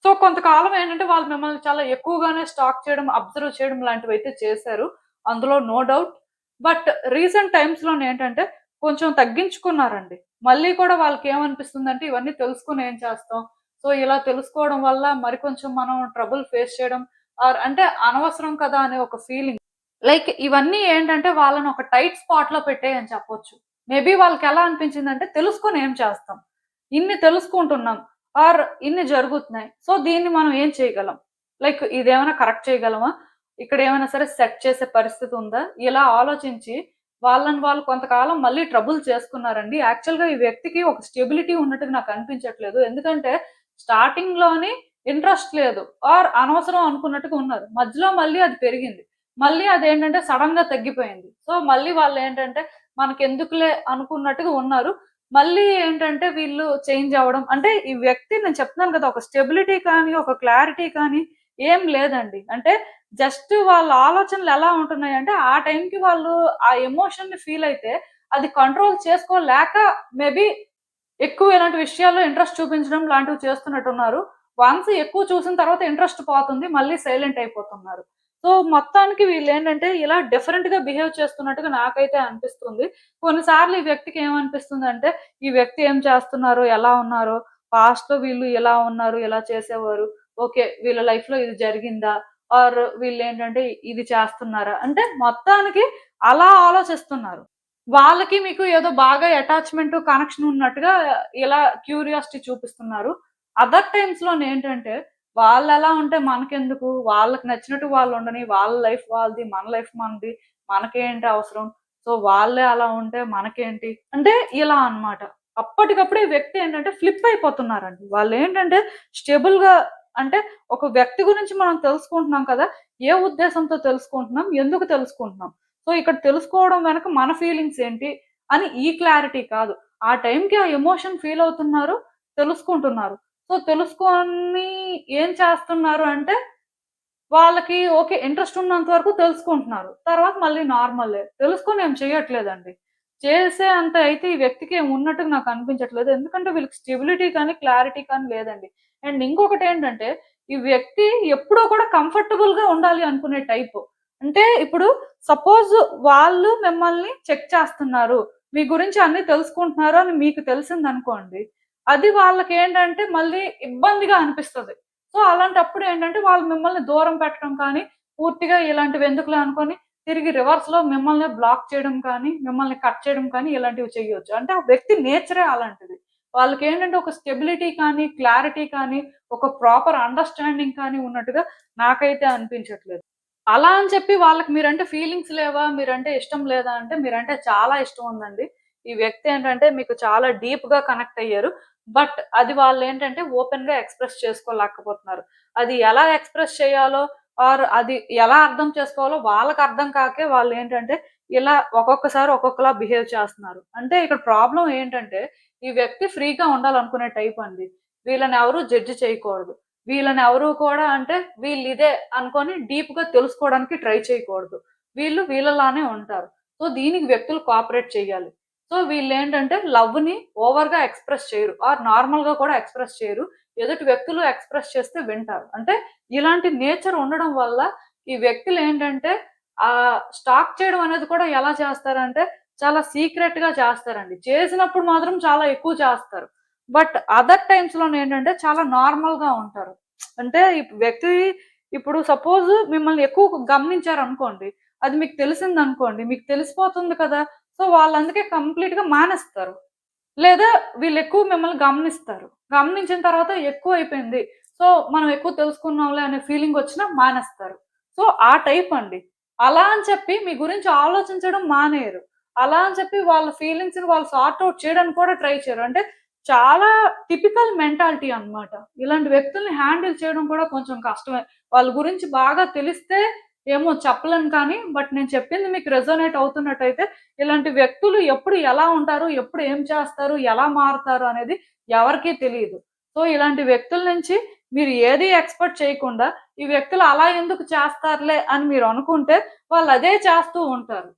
సో, కొంతకాలం ఏంటంటే వాళ్ళు మిమ్మల్ని చాలా ఎక్కువగానే స్టాక్ చేయడం, అబ్జర్వ్ చేయడం లాంటివైతే చేశారు. అందులో నో డౌట్. బట్ రీసెంట్ టైమ్స్‌లోనేంటంటే కొంచెం తగ్గించుకున్నారండి. మళ్ళీ కూడా వాళ్ళకేమనిపిస్తుందంటే ఇవన్నీ తెలుసుకొని ఏం చేస్తాం? సో, ఇలా తెలుసుకోవడం వల్ల మరి కొంచెం మనం ట్రబుల్ ఫేస్ చేయడం ఆర్ అంటే అనవసరం కదా! అనే ఒక ఫీలింగ్. లైక్ ఇవన్నీ ఏంటంటే వాళ్ళని ఒక టైట్ స్పాట్‌లో పెట్టాయని చెప్పొచ్చు. మేబీ వాళ్ళకెలా అనిపించిందంటే తెలుసుకొని ఏం చేస్తాం? ఇన్ని తెలుసుకుంటున్నాం. ఆర్ ఇన్ని జరుగుతున్నాయి. సో, దీన్ని మనం ఏం చేయగలం? లైక్ ఇదేమైనా కరెక్ట్ చేయగలమా? ఇక్కడ ఏమైనా సరే సెట్ చేసే పరిస్థితి ఉందా? ఇలా ఆలోచించి వాళ్ళని వాళ్ళు కొంతకాలం మళ్ళీ ట్రబుల్ చేసుకున్నారండి. యాక్చువల్‌గా ఈ వ్యక్తికి ఒక స్టెబిలిటీ ఉన్నట్టుగా నాకు అనిపించట్లేదు. ఎందుకంటే స్టార్టింగ్‌లోని ఇంట్రెస్ట్ లేదు. ఆర్ అనవసరం అనుకున్నట్టుగా ఉన్నారు. మధ్యలో మళ్ళీ అది పెరిగింది. మళ్ళీ అదేంటంటే సడెన్‌గా తగ్గిపోయింది. సో, మళ్ళీ వాళ్ళేంటంటే మనకెందుకులే అనుకున్నట్టుగా ఉన్నారు. మళ్ళీ ఏంటంటే వీళ్ళు చేంజ్ అవ్వడం అంటే ఈ వ్యక్తి నేను చెప్తున్నాను కదా! ఒక స్టెబిలిటీ కానీ, ఒక క్లారిటీ కానీ ఏం లేదండి. అంటే జస్ట్ వాళ్ళ ఆలోచనలు ఎలా ఉంటున్నాయంటే, ఆ టైంకి వాళ్ళు ఆ ఎమోషన్‌ని ఫీల్ అయితే అది కంట్రోల్ చేసుకోలేక మేబీ ఎక్కువ ఇలాంటి విషయాల్లో ఇంట్రెస్ట్ చూపించడం లాంటివి చేస్తున్నట్టున్నారు. వన్స్ ఎక్కువ చూసిన తర్వాత ఇంట్రెస్ట్ పోతుంది. మళ్ళీ సైలెంట్ అయిపోతున్నారు. సో, మొత్తానికి వీళ్ళేంటంటే ఇలా డిఫరెంట్‌గా బిహేవ్ చేస్తున్నట్టుగా నాకైతే అనిపిస్తుంది. కొన్నిసార్లు ఈ వ్యక్తికి ఏమనిపిస్తుందంటే, ఈ వ్యక్తి ఏం చేస్తున్నారు? ఎలా ఉన్నారో? పాస్ట్‌లో వీళ్ళు ఇలా ఉన్నారు, ఇలా చేసేవారు. ఓకే. వీళ్ళ లైఫ్‌లో ఇది జరిగిందా? ఆర్ వీళ్ళేంటంటే ఇది చేస్తున్నారా? అంటే మొత్తానికి అలా ఆలోచిస్తున్నారు. వాళ్ళకి మీకు ఏదో బాగా అటాచ్‌మెంట్, కనెక్షన్ ఉన్నట్టుగా ఇలా క్యూరియాసిటీ చూపిస్తున్నారు. అదర్ టైమ్స్‌లోనేంటంటే వాళ్ళెలా ఉంటే మనకెందుకు? వాళ్ళకి నచ్చినట్టు వాళ్ళుండని. వాళ్ళ లైఫ్ వాళ్ళది. మన లైఫ్ మనది. మనకేంటి అవసరం? సో, వాళ్ళే అలా ఉంటే మనకేంటి? అంటే ఇలా అన్నమాట. అప్పటికప్పుడు ఈ వ్యక్తి ఏంటంటే ఫ్లిప్ అయిపోతున్నారండి. వాళ్ళేంటంటే స్టేబుల్‌గా అంటే ఒక వ్యక్తి గురించి మనం తెలుసుకుంటున్నాం కదా! ఏ ఉద్దేశంతో తెలుసుకుంటున్నాం? ఎందుకు తెలుసుకుంటున్నాం? సో, ఇక్కడ తెలుసుకోవడం వెనక మన ఫీలింగ్స్ ఏంటి? అని ఈ క్లారిటీ కాదు. ఆ టైంకి ఆ ఎమోషన్ ఫీల్ అవుతున్నారు. తెలుసుకుంటున్నారు. సో, తెలుసుకొని ఏం చేస్తున్నారు అంటే, వాళ్ళకి ఓకే. ఇంట్రెస్ట్ ఉన్నంత వరకు తెలుసుకుంటున్నారు. తర్వాత మళ్ళీ నార్మలే. తెలుసుకొని ఏం చెయ్యట్లేదండి. చేసే అంత అయితే ఈ వ్యక్తికి ఏమి ఉన్నట్టుగా నాకు అనిపించట్లేదు. ఎందుకంటే వీళ్ళకి స్టెబిలిటీ కానీ, క్లారిటీ కానీ లేదండి. అండ్ ఇంకొకటేంటంటే, ఈ వ్యక్తి ఎప్పుడూ కూడా కంఫర్టబుల్‌గా ఉండాలి అనుకునే టైపు. అంటే ఇప్పుడు సపోజ్ వాళ్ళు మిమ్మల్ని చెక్ చేస్తున్నారు. మీ గురించి అన్నీ తెలుసుకుంటున్నారు అని మీకు తెలిసిందనుకోండి. అది వాళ్ళకేంటంటే మళ్ళీ ఇబ్బందిగా అనిపిస్తది. సో, అలాంటప్పుడు ఏంటంటే వాళ్ళు మిమ్మల్ని దూరం పెట్టడం కానీ, పూర్తిగా ఇలాంటివి ఎందుకులే అనుకోని తిరిగి రివర్స్‌లో మిమ్మల్నే బ్లాక్ చేయడం కానీ, మిమ్మల్ని కట్ చేయడం కానీ ఇలాంటివి చేయొచ్చు. అంటే ఆ వ్యక్తి నేచరే అలాంటిది. వాళ్ళకేంటంటే ఒక స్టెబిలిటీ కానీ, క్లారిటీ కానీ, ఒక ప్రాపర్ అండర్‌స్టాండింగ్ కానీ ఉన్నట్టుగా నాకైతే అనిపించట్లేదు. అలా అని చెప్పి వాళ్ళకి మీరంటే ఫీలింగ్స్ లేవా? మీరంటే ఇష్టం లేదా? అంటే మీరంటే చాలా ఇష్టం ఉందండి. ఈ వ్యక్తి ఏంటంటే మీకు చాలా డీప్‌గా కనెక్ట్ అయ్యారు. బట్ అది వాళ్ళేంటంటే ఓపెన్‌గా ఎక్స్‌ప్రెస్ చేసుకోలేకపోతున్నారు. అది ఎలా ఎక్స్‌ప్రెస్ చేయాలో ఆర్ అది ఎలా అర్థం చేసుకోవాలో వాళ్ళకి అర్థం కాకే వాళ్ళేంటంటే ఇలా ఒక్కొక్కసారి ఒక్కొక్కలా బిహేవ్ చేస్తున్నారు. అంటే ఇక్కడ ప్రాబ్లమ్ ఏంటంటే ఈ వ్యక్తి ఫ్రీగా ఉండాలనుకునే టైప్ అండి. వీళ్ళని ఎవరు జడ్జ్ చేయకూడదు. వీళ్ళని ఎవరు కూడా అంటే వీళ్ళిదే అనుకోని డీప్‌గా తెలుసుకోవడానికి ట్రై చేయకూడదు. వీళ్ళు వీళ్ళలానే ఉంటారు. సో, దీనికి వ్యక్తులు కోఆపరేట్ చేయాలి. సో, వీళ్ళేంటంటే లవ్‌ని ఓవర్‌గా ఎక్స్‌ప్రెస్ చేయరు. ఆర్ నార్మల్‌గా కూడా ఎక్స్‌ప్రెస్ చేయరు. ఎదుటి వ్యక్తులు ఎక్స్‌ప్రెస్ చేస్తే వింటారు. అంటే ఇలాంటి నేచర్ ఉండడం వల్ల ఈ వ్యక్తులేంటంటే స్టాక్ చేయడం అనేది కూడా ఎలా చేస్తారంటే చాలా సీక్రెట్‌గా చేస్తారండి. చేసినప్పుడు మాత్రం చాలా ఎక్కువ చేస్తారు. బట్ అదర్ టైమ్స్‌లోనేంటంటే చాలా నార్మల్‌గా ఉంటారు. అంటే వ్యక్తి ఇప్పుడు సపోజ్ మిమ్మల్ని ఎక్కువ గమనించారనుకోండి. అది మీకు తెలిసిందనుకోండి. మీకు తెలిసిపోతుంది కదా! సో, వాళ్ళందుకే కంప్లీట్‌గా మానేస్తారు. లేదా వీళ్ళెక్కువ మిమ్మల్ని గమనిస్తారు. గమనించిన తర్వాత ఎక్కువైపోయింది. సో, మనం ఎక్కువ తెలుసుకున్నాంలే అనే ఫీలింగొచ్చినా మానేస్తారు. సో, ఆ టైప్ అండి. అలా అని చెప్పి మీ గురించి ఆలోచించడం మానేయరు. అలా అని చెప్పి వాళ్ళ ఫీలింగ్స్‌ని వాళ్ళు సార్ట్ ఔట్ చేయడానికి కూడా ట్రై చేయరు. అంటే చాలా టిపికల్ మెంటాలిటీ అన్నమాట. ఇలాంటి వ్యక్తుల్ని హ్యాండిల్ చేయడం కూడా కొంచెం కష్టమే. వాళ్ళ గురించి బాగా తెలిస్తే ఏమో చెప్పలేను కానీ, బట్ నేను చెప్పింది మీకు రెసొనేట్ అవుతున్నట్టయితే ఇలాంటి వ్యక్తులు ఎప్పుడు ఎలా ఉంటారు? ఎప్పుడు ఏం చేస్తారు? ఎలా మారుతారు? అనేది ఎవరికీ తెలీదు. సో, ఇలాంటి వ్యక్తుల నుంచి మీరు ఏది ఎక్స్‌పెక్ట్ చేయకుండా, ఈ వ్యక్తులు అలా ఎందుకు చేస్తారులే అని మీరనుకుంటే, వాళ్ళదే చేస్తూ ఉంటారు.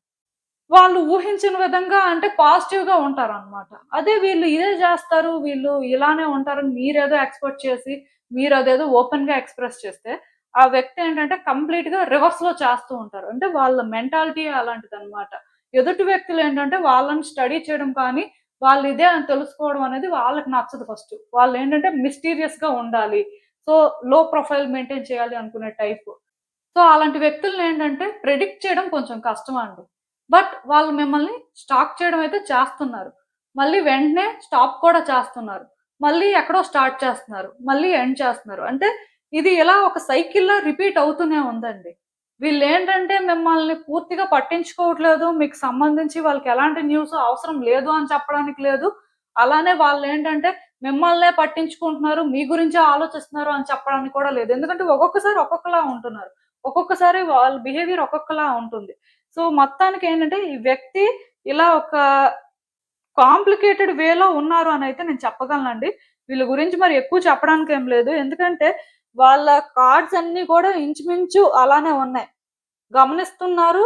వాళ్ళు ఊహించిన విధంగా అంటే పాజిటివ్‌గా ఉంటారనమాట. అదే వీళ్ళు ఇదే జేస్తారు, వీళ్ళు ఇలానే ఉంటారని మీరేదో ఎక్స్‌పెక్ట్ చేసి, మీరదేదో ఓపెన్‌గా ఎక్స్‌ప్రెస్ చేస్తే, ఆ వ్యక్తి ఏంటంటే కంప్లీట్‌గా రివర్స్‌లో చేస్తూ ఉంటారు. అంటే వాళ్ళ మెంటాలిటీ అలాంటిదనమాట. ఎదుటి వ్యక్తులేంటంటే వాళ్ళని స్టడీ చేయడం కానీ, వాళ్ళిదే అని తెలుసుకోవడం అనేది వాళ్ళకి నచ్చదు ఫస్టు. వాళ్ళేంటంటే మిస్టీరియస్‌గా ఉండాలి. సో, లో ప్రొఫైల్ మెయింటైన్ చేయాలి అనుకునే టైపు. సో, అలాంటి వ్యక్తులనేంటంటే ప్రెడిక్ట్ చేయడం కొంచెం కష్టమండి. బట్ వాళ్ళు మిమ్మల్ని స్టాక్ చేయడం అయితే చేస్తున్నారు. మళ్ళీ వెంటనే స్టాప్ కూడా చేస్తున్నారు. మళ్ళీ ఎక్కడో స్టార్ట్ చేస్తున్నారు. మళ్ళీ ఎండ్ చేస్తున్నారు. అంటే ఇది ఇలా ఒక సైకిల్‌లా రిపీట్ అవుతూనే ఉందండి. వీళ్ళేంటంటే మిమ్మల్ని పూర్తిగా పట్టించుకోవట్లేదు. మీకు సంబంధించి వాళ్ళకి ఎలాంటి న్యూస్ అవసరం లేదు అని చెప్పడానికి లేదు. అలానే వాళ్ళేంటంటే మిమ్మల్నే పట్టించుకుంటున్నారు. మీ గురించే ఆలోచిస్తున్నారు అని చెప్పడానికి కూడా లేదు. ఎందుకంటే ఒక్కొక్కసారి ఒక్కొక్కలా ఉంటున్నారు. ఒక్కొక్కసారి వాళ్ళ బిహేవియర్ ఒక్కొక్కలా ఉంటుంది. సో, మొత్తానికేంటంటే ఈ వ్యక్తి ఇలా ఒక కాంప్లికేటెడ్ వేలో ఉన్నారు అనైతే నేను చెప్పగలనండి. వీళ్ళ గురించి మరి ఎక్కువ చెప్పడానికేం లేదు. ఎందుకంటే వాళ్ళ కార్డ్స్ అన్నీ కూడా ఇంచుమించు అలానే ఉన్నాయి. గమనిస్తున్నారు,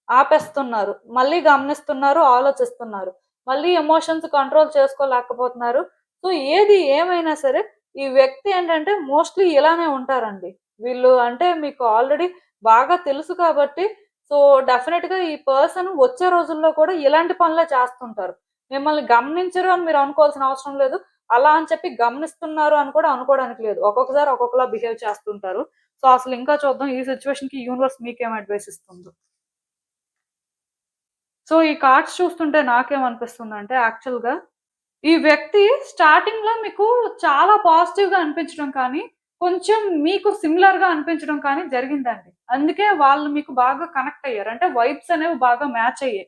ఆపేస్తున్నారు. మళ్ళీ గమనిస్తున్నారు, ఆలోచిస్తున్నారు. మళ్ళీ ఎమోషన్స్ కంట్రోల్ చేసుకోలేకపోతున్నారు. సో, ఏది ఏమైనా సరే ఈ వ్యక్తి ఏంటంటే మోస్ట్‌లీ ఇలానే ఉంటారండి. వీళ్ళు అంటే మీకు ఆల్రెడీ బాగా తెలుసు కాబట్టి సో, డెఫినెట్‌గా ఈ పర్సన్ వచ్చే రోజుల్లో కూడా ఇలాంటి పనులే చేస్తుంటారు. మిమ్మల్ని గమనించరు అని మీరు అనుకోవాల్సిన అవసరం లేదు. అలా అని చెప్పి గమనిస్తున్నారు అని కూడా అనుకోవడానికి లేదు. ఒక్కొక్కసారి ఒక్కొక్కలా బిహేవ్ చేస్తుంటారు. సో, అసలు ఇంకా చూద్దాం ఈ సిట్యుయేషన్‌కి యూనివర్స్ మీకేం అడ్వైస్ ఇస్తుందో. సో, ఈ కార్డ్స్ చూస్తుంటే నాకేమనిపిస్తుందంటే యాక్చువల్‌గా ఈ వ్యక్తి స్టార్టింగ్‌లో మీకు చాలా పాజిటివ్‌గా అనిపించడం కానీ, కొంచెం మీకు సిమిలర్‌గా అనిపించడం కానీ జరిగిందండి. అందుకే వాళ్ళు మీకు బాగా కనెక్ట్ అయ్యారు. అంటే వైబ్స్ అనేవి బాగా మ్యాచ్ అయ్యాయి.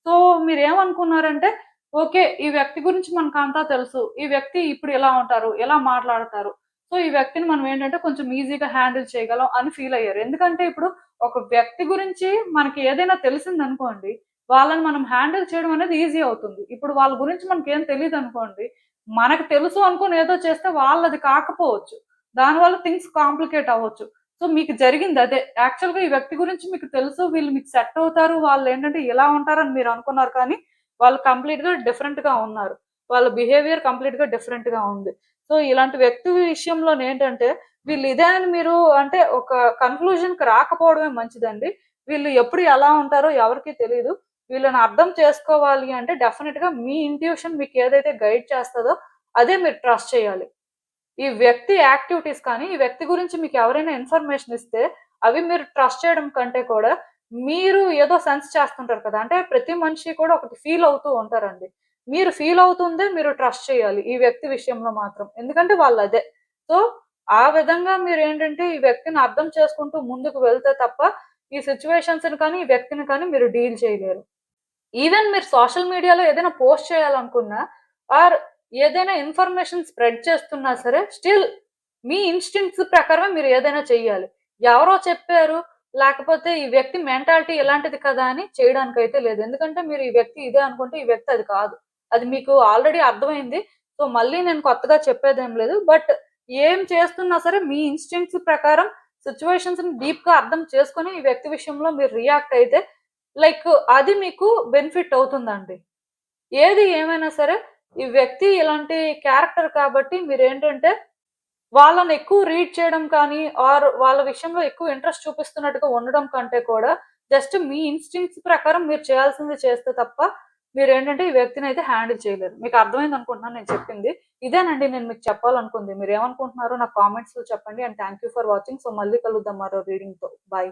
సో, మీరేమనుకున్నారంటే, ఓకే. ఈ వ్యక్తి గురించి మనకంతా తెలుసు. ఈ వ్యక్తి ఇప్పుడు ఇలా ఉంటారు, ఇలా మాట్లాడతారు. సో, ఈ వ్యక్తిని మనం ఏంటంటే కొంచెం ఈజీగా హ్యాండిల్ చేయగలం అని ఫీల్ అయ్యారు. ఎందుకంటే ఇప్పుడు ఒక వ్యక్తి గురించి మనకి ఏదైనా తెలిసిందనుకోండి, వాళ్ళని మనం హ్యాండిల్ చేయడం అనేది ఈజీ అవుతుంది. ఇప్పుడు వాళ్ళ గురించి మనకేం తెలీదనుకోండి, మనకు తెలుసు అనుకోని ఏదో చేస్తే వాళ్ళది కాకపోవచ్చు. దానివల్ల థింగ్స్ కాంప్లికేట్ అవ్వచ్చు. సో, మీకు జరిగిందదే. యాక్చువల్‌గా ఈ వ్యక్తి గురించి మీకు తెలుసు. వీళ్ళు మీకు సెట్ అవుతారు. వాళ్ళేంటంటే ఇలా ఉంటారని మీరనుకున్నారు కానీ, వాళ్ళు కంప్లీట్‌గా డిఫరెంట్‌గా ఉన్నారు. వాళ్ళ బిహేవియర్ కంప్లీట్‌గా డిఫరెంట్‌గా ఉంది. సో, ఇలాంటి వ్యక్తి విషయంలోనేంటంటే, వీళ్ళు ఇదే అని మీరు అంటే ఒక కన్క్లూజన్‌కి రాకపోవడమే మంచిదండి. వీళ్ళు ఎప్పుడు ఎలా ఉంటారో ఎవరికీ తెలీదు. వీళ్ళని అర్థం చేసుకోవాలి అంటే డెఫినిట్‌గా మీ ఇంట్యూషన్ మీకేదైతే గైడ్ చేస్తదో అదే మీరు ట్రస్ట్ చేయాలి. ఈ వ్యక్తి యాక్టివిటీస్ కానీ, ఈ వ్యక్తి గురించి మీకెవరైనా ఇన్ఫర్మేషన్ ఇస్తే, అవి మీరు ట్రస్ట్ చేయడం కంటే కూడా, మీరు ఏదో సెన్స్ చేస్తుంటారు కదా! అంటే ప్రతి మనిషి కూడా ఒకటి ఫీల్ అవుతూ ఉంటారండి. మీరు ఫీల్ అవుతుందే మీరు ట్రస్ట్ చేయాలి. ఈ వ్యక్తి విషయంలో మాత్రం. ఎందుకంటే వాళ్ళదే. సో, ఆ విధంగా మీరేంటంటే, ఈ వ్యక్తిని అర్థం చేసుకుంటూ ముందుకు వెళ్తే తప్ప, ఈ సిట్యుయేషన్స్‌ని కానీ, ఈ వ్యక్తిని కానీ మీరు డీల్ చేయలేరు. ఈవెన్ మీరు సోషల్ మీడియాలో ఏదైనా పోస్ట్ చేయాలనుకున్నా ఆర్ ఏదైనా ఇన్ఫర్మేషన్ స్ప్రెడ్ చేస్తున్నా సరే స్టిల్ మీ ఇన్‌స్టింక్ట్స్ ప్రకారమే మీరు ఏదైనా చెయ్యాలి. ఎవరో చెప్పారు, లేకపోతే ఈ వ్యక్తి మెంటాలిటీ ఇలాంటిది కదా అని చేయడానికైతే లేదు. ఎందుకంటే మీరు ఈ వ్యక్తి ఇదే అనుకుంటే ఈ వ్యక్తి అది కాదు. అది మీకు ఆల్రెడీ అర్థమైంది. సో, మళ్ళీ నేను కొత్తగా చెప్పేదేం లేదు. బట్ ఏం చేస్తున్నా సరే మీ ఇన్‌స్టింక్ట్స్ ప్రకారం సిట్యుయేషన్స్‌ని డీప్‌గా అర్థం చేసుకొని ఈ వ్యక్తి విషయంలో మీరు రియాక్ట్ అయితే లైక్ అది మీకు బెనిఫిట్ అవుతుందండి. ఏది ఏమైనా సరే, ఈ వ్యక్తి ఇలాంటి క్యారెక్టర్ కాబట్టి మీరేంటంటే, వాళ్ళని ఎక్కువ రీడ్ చేయడం కానీ, ఆర్ వాళ్ళ విషయంలో ఎక్కువ ఇంట్రెస్ట్ చూపిస్తున్నట్టుగా ఉండడం కంటే కూడా, జస్ట్ మీ ఇన్‌స్టింక్ట్స్ ప్రకారం మీరు చేయాల్సింది చేస్తే తప్ప, మీరేంటంటే ఈ వ్యక్తినైతే హ్యాండిల్ చేయలేరు. మీకు అర్థమైందనుకుంటున్నాను నేను చెప్పింది. ఇదేనండి నేను మీకు చెప్పాలనుకుంది. మీరేమనుకుంటున్నారో నాకు కామెంట్స్‌లో చెప్పండి. And thank you for watching. So, మళ్ళీ కలుద్దాం మరో రీడింగ్‌తో. బై.